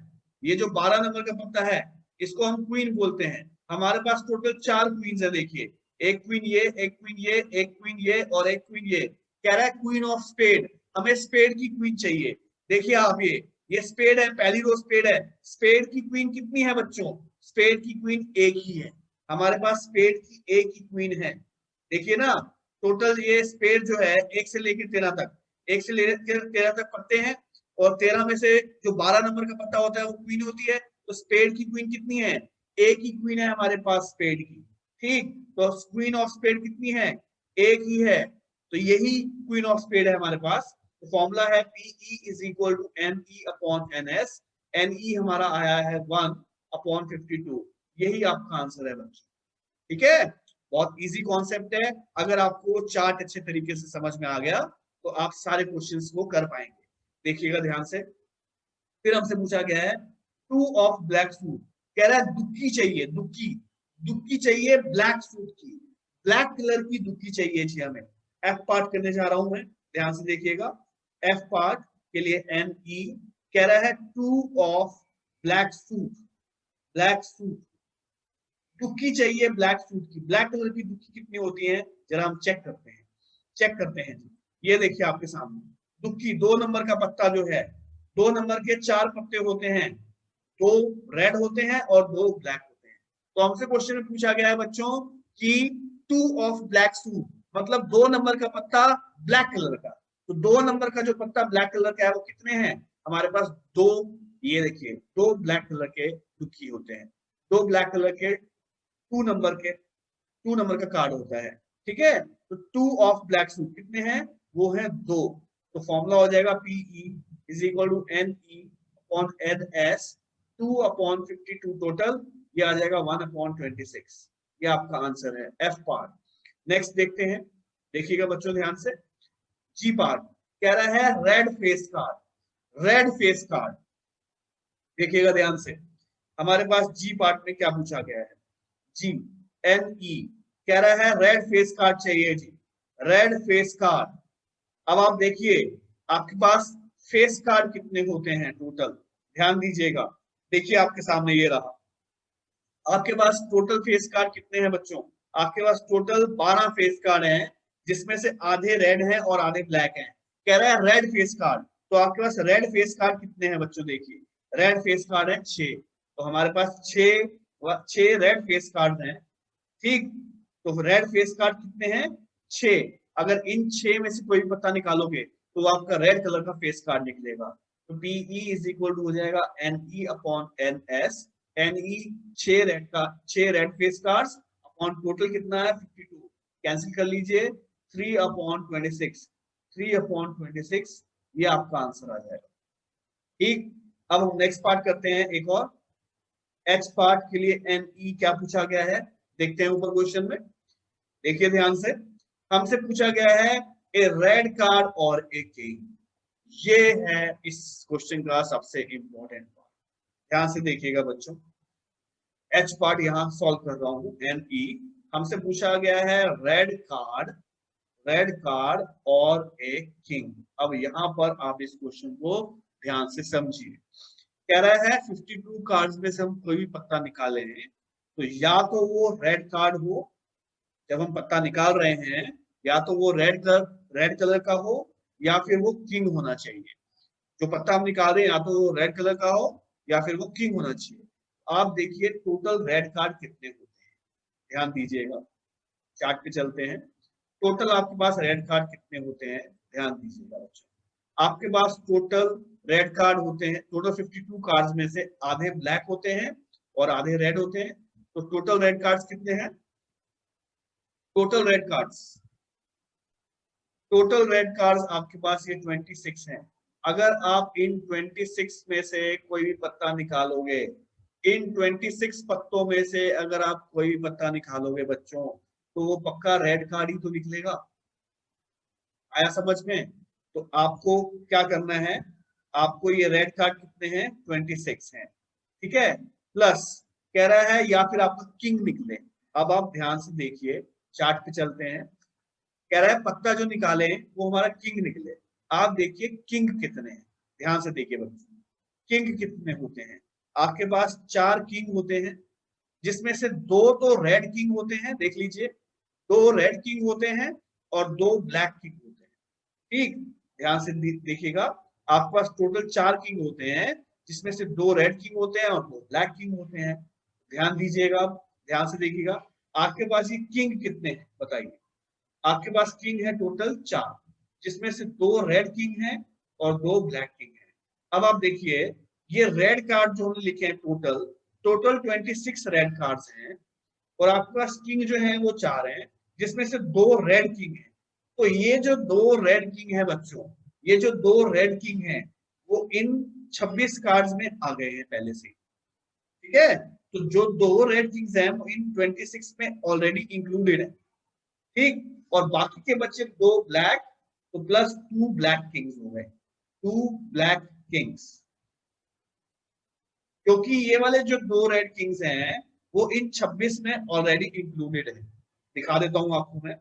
S1: ये जो 12 नंबर का पत्ता है, इसको हम क्वीन बोलते हैं। हमारे पास टोटल 4 क्वींस है, देखिए एक क्वीन ये, एक क्वीन ये, एक क्वीन ये और एक क्वीन ये, कह रहा है क्वीन ऑफ स्पेड, हमें स्पेड की क्वीन चाहिए। देखिए आप ये स्पेड है, पहली रो स्पेड है, स्पेड की क्वीन कितनी है बच्चों, स्पेड की क्वीन एक ही है, हमारे पास स्पेड की एक ही क्वीन है, देखिए ना, टोटल ये स्पेड जो है 1 से लेकर 13 तक, 1 से लेकर 13 तक पत्ते हैं, और 13 में से जो 12 नंबर का पत्ता होता है वो क्वीन होती है, तो स्पेड की क्वीन कितनी है, एक ही क्वीन है हमारे पास स्पेड की। ठीक, तो क्वीन ऑफ स्पेड कितनी है, एक ही है, तो यही क्वीन ऑफ स्पेड है हमारे पास। तो फॉर्मूला है PE is equal to NE upon NS, NE हमारा आया है 1 अपॉन 52, यही आपका आंसर है बच्चों। ठीक है, बहुत इजी कॉन्सेप्ट है, अगर आपको चार्ट अच्छे तरीके से समझ में आ गया तो आप सारे क्वेश्चंस को कर पाएंगे। देखिएगा ध्यान से, फिर हमसे पूछा गया है 2 ऑफ ब्लैक सूट, कह रहा है दुक्की चाहिए, दुक्की, दुक्की चाहिए ब्लैक सूट की, ब्लैक कलर की दुक्की चाहिए जी हमें। एफ पार्ट करने जा रहा हूं मैं, ध्यान से देखिएगा, एफ पार्ट के लिए NE, कह रहा है 2 of black suit, black suit, दुक्की चाहिए ब्लैक सूट की, ब्लैक कलर की दुक्की कितनी होती है, जरा हम चेक करते हैं, चेक करते हैं जी। ये देखिए आपके सामने दुक्की, 2 नंबर का पत्ता जो है, 2 नंबर के 4 पत्ते होते हैं, 2 रेड होते हैं और 2 ब्लैक होते हैं। तो हमसे क्वेश्चन में पूछा गया है बच्चों कि 2 ऑफ ब्लैक सूट, मतलब 2 नंबर का पत्ता ब्लैक कलर का, तो 2 नंबर का जो पत्ता ब्लैक कलर का है वो कितने हैं, हमारे पास 2, ये देखिए 2 ब्लैक कलर के दुक्की होते हैं, 2 ब्लैक कलर के 2 नंबर का कार्ड होता है। ठीक है, तो 2 ऑफ ब्लैक सूट कितने हैं, वो है 2, तो फॉर्मूला हो जाएगा PE is equal to NE upon NS, 2 upon 52 total, ये आ जाएगा 1 अपॉन 26, ये आपका आंसर है एफ पार्ट। नेक्स्ट देखते हैं, देखिएगा बच्चों ध्यान से, जी पार्ट कह रहा है red face card, red face card, देखिएगा ध्यान से, हमारे पास जी पार्ट में क्या पूछा गया है, जी NE कह रहा है रेड फेस कार्ड चाहिए जी, रेड फेस कार्ड। अब आप देखिए आपके पास फेस कार्ड कितने होते हैं टोटल, ध्यान दीजिएगा, देखिए आपके सामने ये रहा, आपके पास टोटल फेस कार्ड कितने हैं बच्चों, आपके पास टोटल 12 फेस कार्ड हैं, जिसमें से आधे रेड हैं और आधे ब्लैक हैं, कह रहा है रेड फेस कार्ड, तो आपके पास रेड फेस कार्ड कितने हैं बच्चों, देखिए रेड फेस कार्ड है 6, तो हमारे पास 6 रेड फेस कार्ड हैं। ठीक, तो रेड फेस कार्ड कितने हैं, 6, अगर इन 6 में से कोई पता निकालोगे तो आपका रेड कलर का फेस कार्ड निकलेगा, तो PE इज इक्वल टू हो जाएगा NE upon NS, NE 6 red face cards upon total कितना है 52, कैंसिल कर लीजिए 3 अपॉन 26, 3 अपॉन 26, ये आपका आंसर आ जाएगा। ठीक, अब हम नेक्स्ट पार्ट करते हैं, एक और H पार्ट के लिए NE क्या पूछा गया है, देखते हैं ऊपर क्वेश्चन में, देखिए ध्यान से, हमसे पूछा गया है ए रेड कार्ड और ए किंग, ये है इस क्वेश्चन का सबसे इंपॉर्टेंट पार्ट, ध्यान से देखिएगा बच्चों, H पार्ट यहां सॉल्व कर रहा हूं, NE हमसे पूछा गया है रेड कार्ड, रेड कार्ड और ए किंग। अब यहाँ पर आप इस क्वेश्चन को ध्यान से समझिए। कह रहा है 52 कार्ड्स में से हम कोई भी पत्ता निकाले हैं तो या तो वो रेड कार्ड हो, जब हम पत्ता निकाल रहे हैं या तो वो रेड कलर का हो या फिर वो किंग होना चाहिए। जो पत्ता हम निकाल रहे हैं या तो वो रेड कलर का हो या फिर वो किंग होना चाहिए। आप देखिए टोटल रेड कार्ड कितने होते हैं, ध्यान दीजिएगा। चार्ट पे चलते हैं, टोटल आपके पास रेड कार्ड कितने होते हैं, ध्यान दीजिएगा बच्चों। आपके पास टोटल रेड कार्ड होते हैं, टोटल 52 कार्ड्स में से आधे ब्लैक होते हैं और आधे रेड होते हैं। तो टोटल रेड कार्ड्स कितने हैं? टोटल रेड कार्ड्स आपके पास ये 26 हैं। अगर आप इन 26 में से कोई भी पत्ता निकालोगे, इन 26 पत्तों में से अगर आप कोई भी पत्ता निकालोगे बच्चों, तो वो पक्का रेड कार्ड ही तो निकलेगा। आया समझ में? तो आपको क्या करना है, आपको ये रेड कार्ड कितने हैं, 26 हैं, ठीक है। प्लस कह रहा है या फिर आपका किंग निकले। अब आप ध्यान से देखिए, चार्ट पे चलते हैं। कह रहा है पत्ता जो निकाले वो हमारा किंग निकले। आप देखिए किंग कितने हैं, ध्यान से देखिए बच्चों, किंग कितने होते हैं। आपके पास 4 किंग होते हैं, जिसमें से 2 तो रेड किंग होते हैं, देख लीजिए 2 रेड किंग होते हैं और 2 ब्लैक किंग होते हैं। ठीक, ध्यान से देखिएगा, आपके पास टोटल 4 किंग होते हैं, जिसमें से 2 रेड किंग होते हैं और 2 ब्लैक किंग होते हैं। ध्यान दीजिएगा, ध्यान से देखिएगा, आपके पास ये किंग कितने हैं बताइए। आपके पास किंग है टोटल 4, जिसमें से 2 रेड किंग हैं और 2 ब्लैक किंग हैं। अब आप देखिए ये रेड कार्ड जो हमने लिखे हैं टोटल 26 रेड कार्ड्स हैं और आपके पास किंग जो है वो 4 हैं, जिसमें से 2 रेड किंग हैं। तो ये जो 2 रेड किंग है बच्चों, ये जो 2 रेड किंग हैं वो इन 26 कार्ड्स में आ गए हैं पहले से, ठीक है। तो जो 2 रेड किंग्स हैं वो इन 26 में ऑलरेडी इंक्लूडेड है, ठीक। और बाकी के बच्चे 2 ब्लैक, तो प्लस 2 ब्लैक किंग्स हो गए, 2 ब्लैक किंग्स। क्योंकि ये वाले जो 2 रेड किंग्स हैं वो इन 26 में ऑलरेडी इंक्लूडेड है। दिखा देता हूं आपको मैं,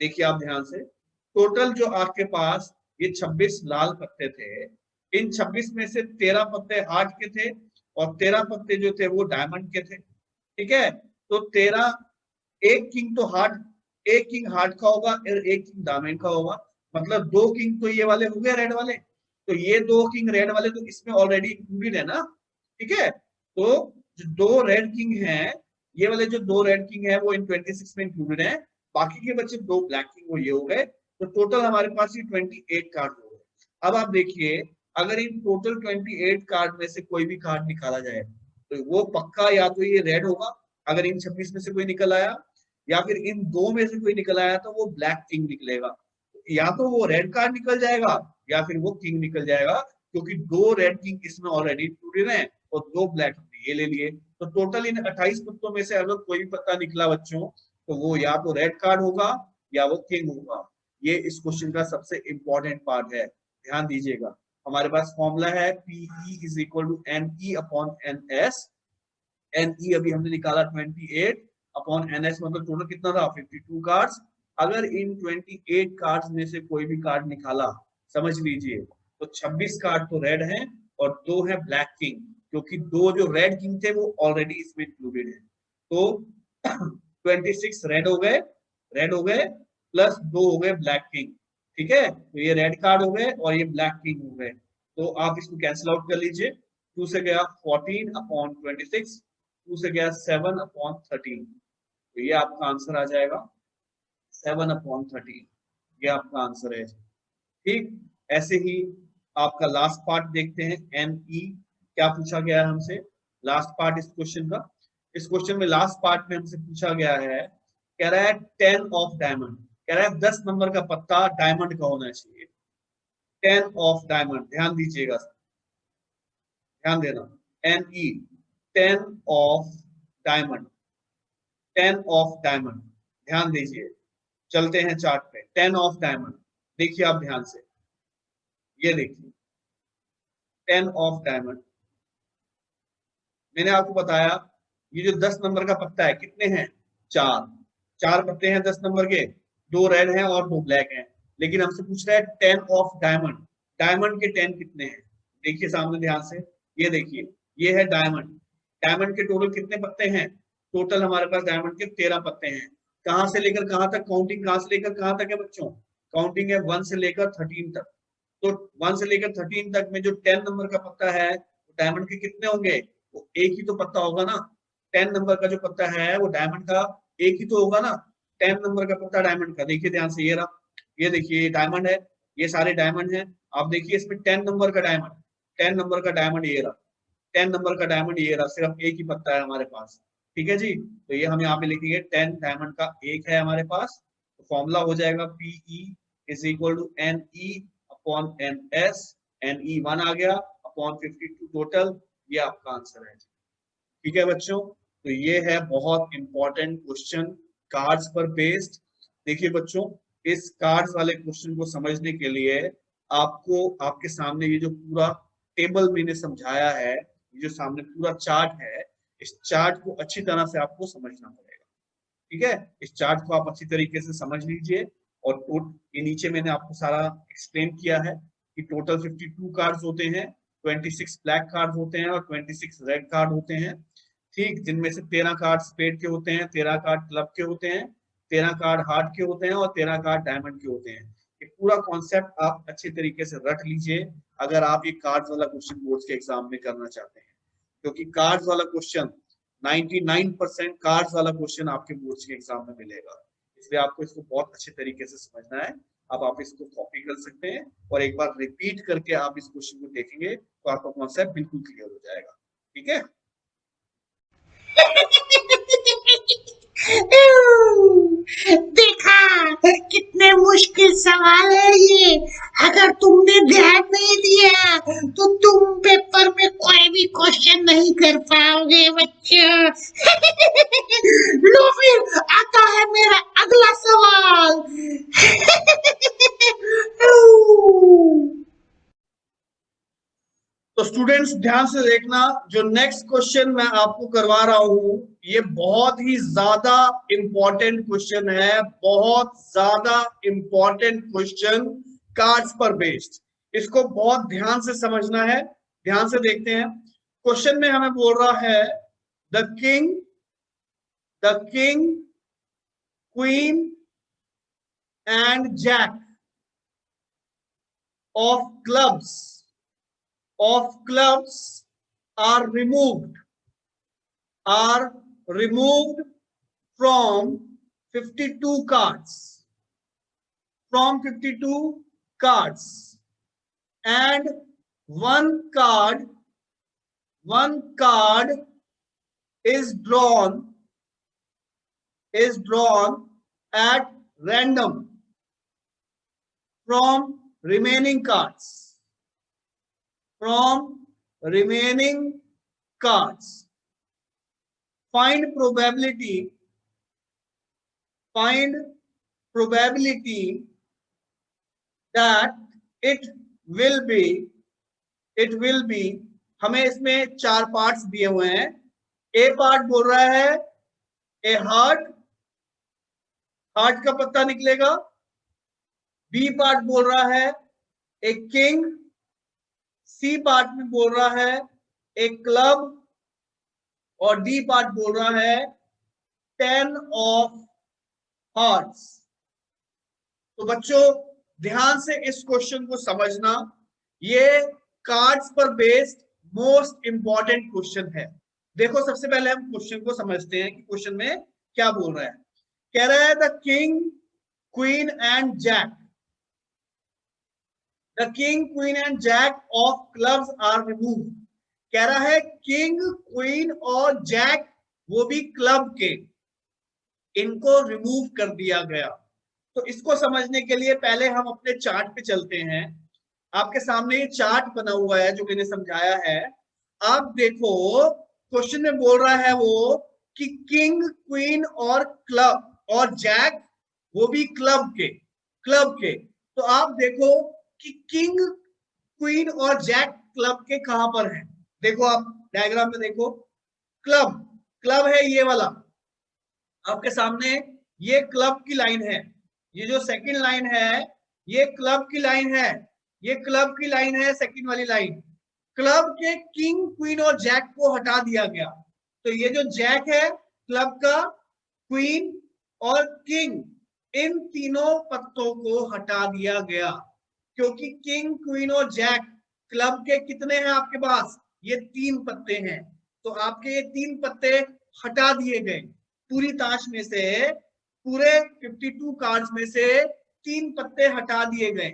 S1: देखिए आप ध्यान से। टोटल जो आपके पास ये 26 लाल पत्ते थे, इन 26 में से 13 पत्ते हार्ट के थे और 13 पत्ते जो थे वो डायमंड के थे, ठीक है। तो 13, एक किंग तो हार्ट, एक किंग हार्ट का होगा और एक किंग डायमंड का होगा, मतलब 2 किंग तो ये वाले हो गए रेड वाले। तो ये 2 किंग रेड वाले तो इसमें ऑलरेडी इंक्लूडेड है ना, ठीक है। तो जो 2 रेड किंग हैं, ये वाले जो 2 रेड किंग है वो इन 26 में इंक्लूडेड है। बाकी के बच्चे 2 ब्लैक किंग वो ये हो गए। तो टोटल हमारे पास ये 28 कार्ड हो गए। अब आप देखिए, अगर इन टोटल 28 कार्ड में से कोई भी कार्ड निकाला जाए तो वो पक्का या तो ये रेड होगा अगर इन 26 में से कोई निकल आया, या फिर इन 2 में से कोई निकल आया तो वो ब्लैक किंग निकलेगा। या तो वो रेड कार्ड निकल जाएगा या फिर वो किंग निकल जाएगा, क्योंकि 2 रेड किंग इसमें ऑलरेडी इंक्लूडेड है और 2 ब्लैक ये ले लिए। तो टोटल इन 28 पत्तों में से अगर कोई भी पत्ता निकला बच्चों, तो वो या तो रेड कार्ड होगा या वो किंग होगा। ये इस क्वेश्चन का सबसे इंपॉर्टेंट पार्ट है, ध्यान दीजिएगा। हमारे पास फॉर्मूला है PE is equal to NE upon NS। NE अभी हमने निकाला 28 अपॉन NS, मतलब टोटल कितना था 52 कार्ड्स। अगर इन 28 कार्ड्स में से कोई भी कार्ड निकाला, समझ लीजिए, तो 26 कार्ड तो रेड हैं और 2 है ब्लैक किंग, क्योंकि 2 जो रेड किंग थे वो ऑलरेडी इसमें इंक्लूडेड है। तो 26 रेड हो गए प्लस 2 हो गए ब्लैक किंग, ठीक है। तो ये रेड कार्ड हो गए और ये ब्लैक किंग हो गए। तो आप इसको कैंसिल आउट कर लीजिए। 2 से गया 14 अपॉन 26, 2 से गया 7 अपॉन 13, तो ये आपका आंसर आ जाएगा 7 अपॉन 13, ये आपका आंसर है, ठीक। ऐसे ही आपका लास्ट पार्ट देखते हैं, NE क्या पूछा गया है हमसे, लास्ट पार्ट इस क्वेश्चन का। इस क्वेश्चन में लास्ट पार्ट में हमसे पूछा गया है, कह रहा है 10 ऑफ डायमंड, कह रहा है 10 नंबर का पत्ता डायमंड का होना चाहिए। 10 ऑफ डायमंड, ध्यान दीजिएगा, ध्यान देना, NE 10 of diamond, 10 of diamond, ध्यान दीजिए। चलते हैं चार्ट पे, 10 ऑफ डायमंड, देखिए आप ध्यान से, ये देखिए 10 ऑफ डायमंड। मैंने आपको बताया ये जो 10 नंबर का पत्ता है, कितने हैं, 4 पत्ते हैं 10 नंबर के, 2 रेड हैं और 2 ब्लैक हैं, लेकिन हमसे पूछ रहा है 10 ऑफ डायमंड, डायमंड के 10 कितने हैं? देखिए सामने ध्यान से, ये देखिए, ये है डायमंड, डायमंड के टोटल कितने पत्ते हैं? टोटल हमारे पास डायमंड के 13 पत्ते हैं। कहां से लेकर कहां तक काउंटिंग, कहां से लेकर कहां तक है बच्चों? काउंटिंग है 1 से लेकर 13 तक। तो 1 से लेकर 13 तक में जो 10 नंबर का पत्ता है, डायमंड के कितने होंगे? वो एक ही तो पत्ता होगा ना। 10 नंबर का जो पत्ता है वो डायमंड का एक ही तो होगा ना। 10 नंबर का पत्ता डायमंड का, देखिए ध्यान से, ये रहा, ये देखिए ये डायमंड है, ये सारे डायमंड है। आप देखिए इसमें 10 नंबर का डायमंड, 10 नंबर का डायमंड ये रहा, 10 नंबर का डायमंड ये रहा, सिर्फ एक ही पत्ता है हमारे पास। ठीक है जी, तो ये हम यहाँ पे लिखेंगे 10 डायमंड का एक है हमारे पास। तो फॉर्मूला हो जाएगा PE is equal to NE upon NS, NE 1 आ गया अपॉन 52 टोटल, ये आपका आंसर है। ठीक है बच्चों, तो ये है बहुत इंपॉर्टेंट क्वेश्चन कार्ड्स पर बेस्ड। देखिए बच्चों, इस कार्ड्स वाले क्वेश्चन को समझने के लिए आपको आपके सामने ये जो पूरा टेबल मैंने समझाया है, ये जो सामने पूरा चार्ट है, इस चार्ट को अच्छी तरह से आपको समझना पड़ेगा। ठीक है, इस चार्ट को आप अच्छी तरीके से समझ लीजिए। और ये नीचे मैंने आपको सारा एक्सप्लेन किया है कि टोटल 52 कार्ड्स होते हैं, 26 ब्लैक कार्ड होते हैं और 26 रेड कार्ड होते हैं। ठीक, जिनमें से 13 कार्ड स्पेड के होते हैं, 13 कार्ड क्लब के होते हैं, 13 कार्ड हार्ट के होते हैं और 13 कार्ड डायमंड के होते हैं। ये पूरा कॉन्सेप्ट आप अच्छे तरीके से रट लीजिए अगर आप ये कार्ड्स वाला क्वेश्चन बोर्ड के एग्जाम में करना चाहते हैं, क्योंकि कार्ड्स वाला क्वेश्चन 99% कार्ड्स वाला क्वेश्चन आपके बोर्ड के एग्जाम में मिलेगा। इसलिए आपको इसको बहुत अच्छे तरीके से समझना है। अब आप इसको कॉपी कर सकते हैं और एक बार रिपीट करके आप इस क्वेश्चन को देखेंगे तो आपका कॉन्सेप्ट बिल्कुल क्लियर हो जाएगा। ठीक है,
S3: देखा कितने मुश्किल सवाल है ये। अगर तुमने ध्यान नहीं दिया तो तुम पेपर में कोई भी क्वेश्चन नहीं कर पाओगे बच्चों। लो फिर आता है मेरा अगला सवाल।
S1: तो स्टूडेंट्स ध्यान से देखना, जो नेक्स्ट क्वेश्चन मैं आपको करवा रहा हूं ये बहुत ही ज्यादा इंपॉर्टेंट क्वेश्चन है, बहुत ज्यादा इंपॉर्टेंट क्वेश्चन कार्ड्स पर बेस्ड। इसको बहुत ध्यान से समझना है। ध्यान से देखते हैं, क्वेश्चन में हमें बोल रहा है the king queen and jack of clubs are removed from 52 cards, and one card is drawn at random from remaining cards. Find probability that it will be, हमें इसमें 4 पार्ट्स दिए हुए हैं। ए पार्ट बोल रहा है ए हार्ट का पत्ता निकलेगा। बी पार्ट बोल रहा है ए किंग। सी पार्ट में बोल रहा है एक क्लब और डी पार्ट बोल रहा है 10 ऑफ हार्ट्स। तो बच्चों ध्यान से इस क्वेश्चन को समझना, ये कार्ड्स पर बेस्ड मोस्ट इंपॉर्टेंट क्वेश्चन है। देखो सबसे पहले हम क्वेश्चन को समझते हैं कि क्वेश्चन में क्या बोल रहा है। कह रहा है the king queen and jack, The king, queen and jack of clubs are removed। कह रहा है किंग, क्वीन और जैक, वो भी क्लब के, इनको रिमूव कर दिया गया। तो इसको समझने के लिए पहले हम अपने चार्ट पे चलते हैं। आपके सामने ये चार्ट बना हुआ है जो मैंने समझाया है। आप देखो क्वेश्चन में बोल रहा है वो कि किंग, क्वीन और क्लब और जैक, वो भी क्लब के। तो आप देखो कि किंग, क्वीन और जैक क्लब के कहां पर है। देखो आप डायग्राम में देखो, क्लब है ये वाला आपके सामने, ये क्लब की लाइन है, ये जो सेकंड लाइन है ये क्लब की लाइन है, ये क्लब की लाइन है सेकंड वाली लाइन। क्लब के किंग क्वीन और जैक को हटा दिया गया, तो ये जो जैक है क्लब का, क्वीन और किंग, इन तीनों पत्तों को हटा दिया गया, क्योंकि किंग क्वीन और जैक क्लब के कितने हैं आपके पास, ये 3 पत्ते हैं, तो आपके ये 3 पत्ते हटा दिए गए। पूरी ताश में से, पूरे 52 कार्ड्स में से 3 पत्ते हटा दिए गए,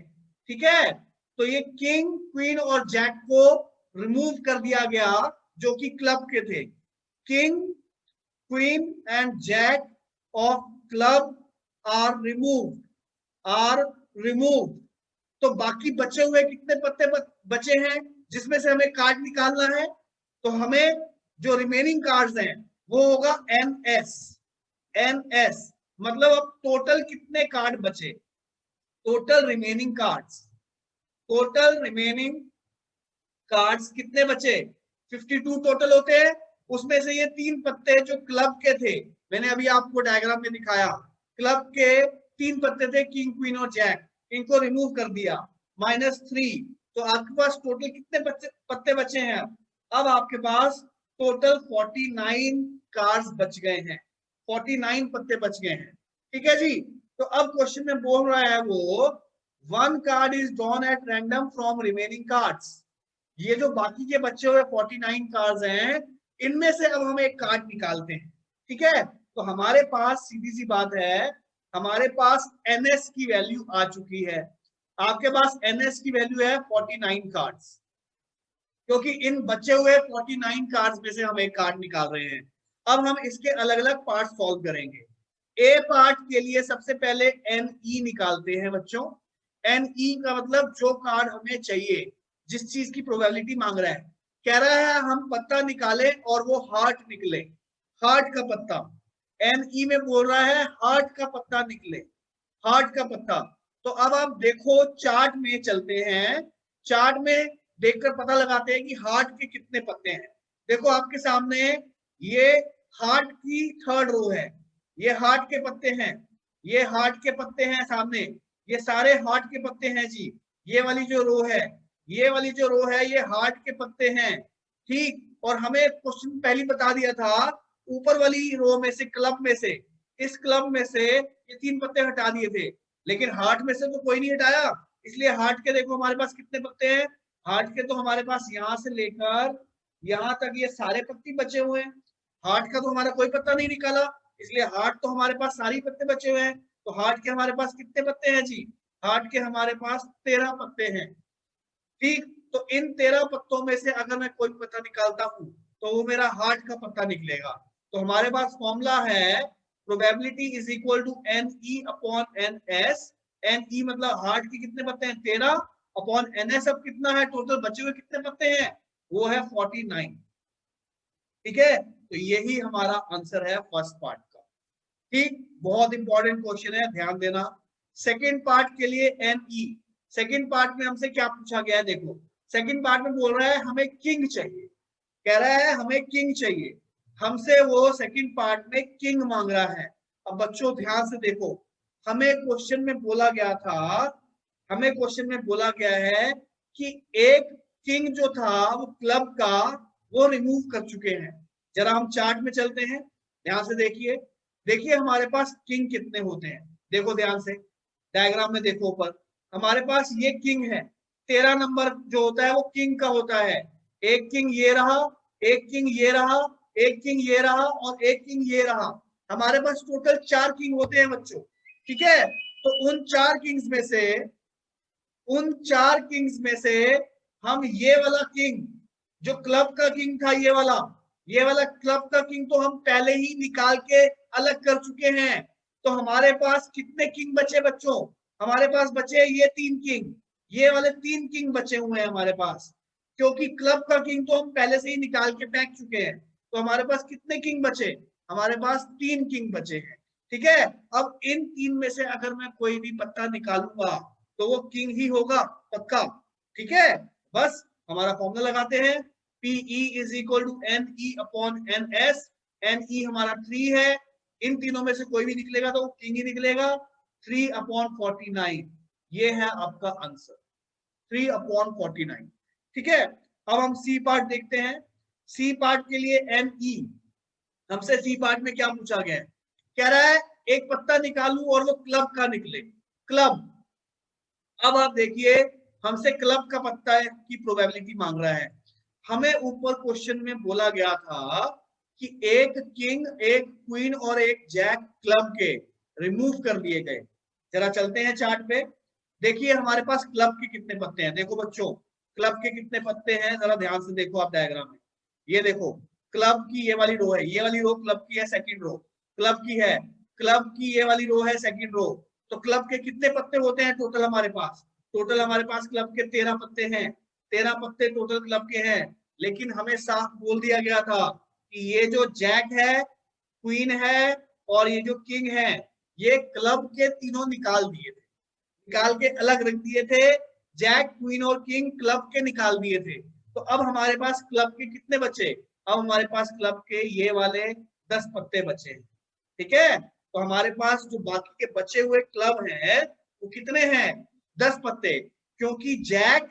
S1: ठीक है। तो ये किंग क्वीन और जैक को रिमूव कर दिया गया जो कि क्लब के थे। King queen and jack of club are removed. तो बाकी बचे हुए कितने पत्ते बचे हैं जिसमें से हमें कार्ड निकालना है, तो हमें जो रिमेनिंग कार्ड्स हैं वो होगा एनएस, मतलब अब टोटल कितने कार्ड बचे, टोटल रिमेनिंग कार्ड्स कितने बचे, 52 टोटल होते हैं, उसमें से ये 3 पत्ते जो क्लब के थे, मैंने अभी आपको डायग्राम में दिखाया, क्लब के 3 पत्ते थे किंग क्वीन और जैक, इनको रिमूव कर दिया, -3, तो आपके पास टोटल कितने पत्ते बचे हैं, अब आपके पास टोटल 49 कार्ड्स बच गए हैं, 49 पत्ते बच गए हैं, ठीक है जी। तो अब क्वेश्चन में बोल रहा है वो 1 card is drawn at random from remaining cards, ये जो बाकी के बचे हुए 49 कार्ड्स हैं इनमें से अब हम एक कार्ड निकालते हैं, ठीक है। तो हमारे पास सीधी सी बात है, हमारे पास एनएस की वैल्यू आ चुकी है, आपके पास एनएस की वैल्यू है 49 कार्ड्स, क्योंकि इन बचे हुए 49 कार्ड्स में से हम एक कार्ड निकाल रहे हैं। अब हम इसके अलग अलग पार्ट सॉल्व करेंगे। ए पार्ट के लिए सबसे पहले एनई निकालते हैं बच्चों। एनई का मतलब जो कार्ड हमें चाहिए, जिस चीज की प्रोबेबिलिटी मांग रहा है, कह रहा है हम पत्ता निकाले और वो हार्ट निकले, हार्ट का पत्ता, एनई में बोल रहा है हार्ट का पत्ता निकले, हार्ट का पत्ता। तो अब आप देखो चार्ट में चलते हैं, चार्ट में देखकर पता लगाते हैं कि हार्ट के कितने पत्ते हैं। देखो आपके सामने ये हार्ट की 3rd रो है, ये हार्ट के पत्ते हैं, ये हार्ट के पत्ते हैं सामने, ये सारे हार्ट के पत्ते हैं जी। ये वाली जो रो है, ये वाली जो रो है ये हार्ट के पत्ते हैं, ठीक। और हमें क्वेश्चन पहले बता दिया था ऊपर वाली रो में से, क्लब में से, इस क्लब में से ये 3 पत्ते हटा दिए थे, लेकिन हार्ट में से तो कोई नहीं हटाया, इसलिए हार्ट के देखो हमारे पास कितने पत्ते हैं, हार्ट के तो हमारे पास यहां से लेकर यहां तक ये सारे पत्ते बचे हुए हैं, हार्ट का तो हमारा कोई पत्ता नहीं निकाला, इसलिए हार्ट तो हमारे पास सारी पत्ते बचे हुए हैं। तो हार्ट के हमारे पास कितने पत्ते हैं जी, हार्ट के हमारे पास 13 पत्ते हैं, ठीक। तो इन 13 पत्तों में से अगर मैं कोई पत्ता निकालता हूं तो वो मेरा हार्ट का पत्ता निकलेगा। तो हमारे पास फॉर्मूला है probability is equal to NE upon NS। NE मतलब हार्ट के कितने पत्ते हैं 13 अपॉन NS अब कितना है, टोटल बचे हुए कितने पत्ते हैं, वो है 49, ठीक है। तो यही हमारा आंसर है फर्स्ट पार्ट का, ठीक। बहुत इंपॉर्टेंट क्वेश्चन है, ध्यान देना। सेकेंड पार्ट के लिए NE, सेकेंड पार्ट में हमसे क्या पूछा गया है, देखो सेकेंड पार्ट में बोल रहा है हमें किंग चाहिए, कह रहा है हमें किंग चाहिए, हमसे वो सेकंड पार्ट में किंग मांग रहा है। अब बच्चों ध्यान से देखो, हमें क्वेश्चन में बोला गया था, हमें क्वेश्चन में बोला गया है कि एक किंग जो था वो क्लब का वो रिमूव कर चुके हैं। जरा हम चार्ट में चलते हैं, ध्यान से देखिए, देखिए हमारे पास किंग कितने होते हैं, देखो ध्यान से डायग्राम में देखो ऊपर, हमारे पास ये किंग है, 13 नंबर जो होता है वो किंग का होता है। एक किंग ये रहा, एक किंग ये रहा, एक किंग ये रहा और एक किंग ये रहा, हमारे पास टोटल 4 किंग होते हैं बच्चों, ठीक है। तो उन 4 किंग्स में से हम ये वाला किंग जो क्लब का किंग था, ये वाला क्लब का किंग तो हम पहले ही निकाल के अलग कर चुके हैं। तो हमारे पास कितने किंग बचे बच्चों, हमारे पास बचे ये 3 किंग, ये वाले 3 किंग बचे हुए हैं हमारे पास, क्योंकि क्लब का किंग तो हम पहले से ही निकाल के फेंक चुके हैं। तो हमारे पास कितने किंग बचे, हमारे पास 3 किंग बचे हैं, ठीक है। अब इन 3 में से अगर मैं कोई भी पत्ता निकालूंगा तो वो किंग ही होगा पक्का, ठीक है। बस हमारा फॉर्मूला लगाते हैं, PE is equal to NE upon NS। NE हमारा 3 है, इन तीनों में से कोई भी निकलेगा तो वो किंग ही निकलेगा, 3/49, ये है आपका आंसर 3/49। ठीक है, अब हम सी पार्ट देखते हैं। सी पार्ट के लिए NE, हमसे सी पार्ट में क्या पूछा गया है, कह रहा है एक पत्ता निकालूं और वो क्लब का निकले, क्लब। अब आप देखिए, हमसे क्लब का पत्ता की प्रोबेबिलिटी मांग रहा है। हमें ऊपर क्वेश्चन में बोला गया था कि एक किंग, एक क्वीन और एक जैक क्लब के रिमूव कर दिए गए। जरा चलते हैं चार्ट पे, देखिए हमारे पास क्लब के कितने पत्ते हैं। देखो बच्चों, क्लब के कितने पत्ते हैं, जरा ध्यान से देखो आप डायग्राम में। ये देखो, क्लब की ये वाली रो है, ये वाली रो क्लब की है, सेकंड रो क्लब की है, क्लब की ये वाली रो है, सेकंड रो। तो क्लब के कितने पत्ते होते हैं टोटल हमारे पास? टोटल हमारे पास क्लब के 13 पत्ते हैं, 13 पत्ते टोटल क्लब के हैं। लेकिन हमें साफ बोल दिया गया था कि ये जो जैक है, क्वीन है और ये जो किंग है, ये क्लब के तीनों निकाल दिए थे, निकाल के अलग रख दिए थे। जैक, क्वीन और किंग क्लब के निकाल दिए थे। तो अब हमारे पास क्लब के कितने बचे? अब हमारे पास क्लब के ये वाले 10 पत्ते बचे हैं। ठीक है, तो हमारे पास जो बाकी के बचे हुए क्लब हैं वो कितने हैं? 10 पत्ते, क्योंकि जैक,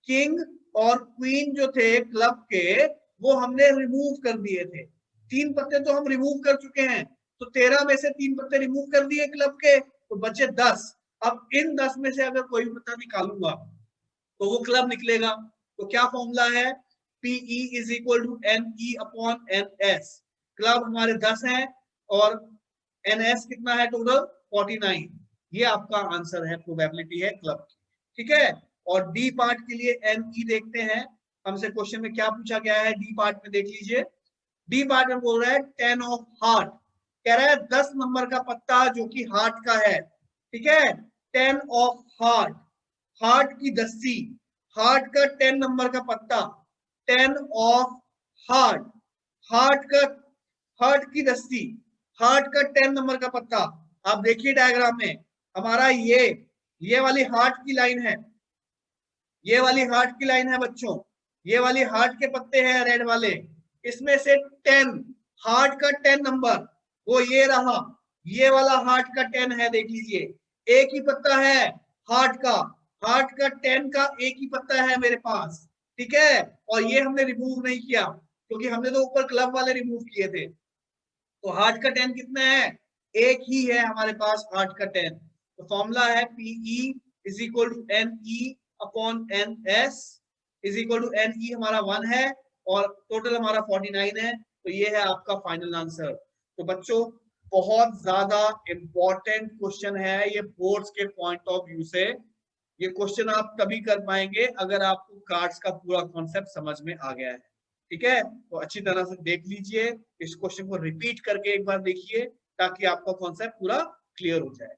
S1: किंग और क्वीन जो थे क्लब के, वो हमने रिमूव कर दिए थे। 3 पत्ते तो हम रिमूव कर चुके हैं, तो 13 में से 3 पत्ते रिमूव कर दिए क्लब के, तो बचे 10। अब इन 10 में से अगर कोई पत्ता निकालूंगा तो वो क्लब निकलेगा। तो क्या फॉर्मूला है? PE is equal to NE upon NS। Club हमारे 10 हैं और NS कितना है टोटल? 49। ये आपका आंसर है, प्रोबेबिलिटी है क्लब की। ठीक है, और डी पार्ट के लिए NE देखते हैं। हमसे क्वेश्चन में क्या पूछा गया है डी पार्ट में, देख लीजिए। डी पार्ट में बोल रहा है 10 ऑफ हार्ट, कह रहा है 10 नंबर का पत्ता जो कि हार्ट का है। ठीक है, 10 ऑफ हार्ट, हार्ट की दस्ती, हार्ट का 10 नंबर का पत्ता, 10 ऑफ हार्ट, हार्ट का, हार्ट की दस्ती, हार्ट का 10 नंबर का पत्ता। आप देखिए डायग्राम में, हमारा ये वाली हार्ट की लाइन है, ये वाली हार्ट की लाइन है बच्चों, ये वाली हार्ट के पत्ते हैं रेड वाले, इसमें से 10, हार्ट का 10 नंबर वो ये रहा, ये वाला हार्ट का 10 है, देख लीजिए। एक ही पत्ता है हार्ट का, हार्ट का 10 का एक ही पत्ता है मेरे पास। ठीक है, और ये हमने रिमूव नहीं किया क्योंकि हमने तो ऊपर क्लब वाले रिमूव किए थे। तो हार्ट का 10 कितना है? एक ही है हमारे पास हार्ट का 10। तो फॉर्मूला है PE is equal to NE upon NS is equal to NE हमारा 1 है और टोटल हमारा 49 है। तो ये है आपका फाइनल आंसर। तो बच्चों, बहुत ज्यादा इंपॉर्टेंट क्वेश्चन है ये बोर्ड्स के पॉइंट ऑफ व्यू से। ये क्वेश्चन आप तभी कर पाएंगे अगर आपको कार्ड्स का पूरा कॉन्सेप्ट समझ में आ गया है। ठीक है, तो अच्छी तरह से देख लीजिए, इस क्वेश्चन को रिपीट करके एक बार देखिए ताकि आपका कॉन्सेप्ट पूरा क्लियर हो जाए।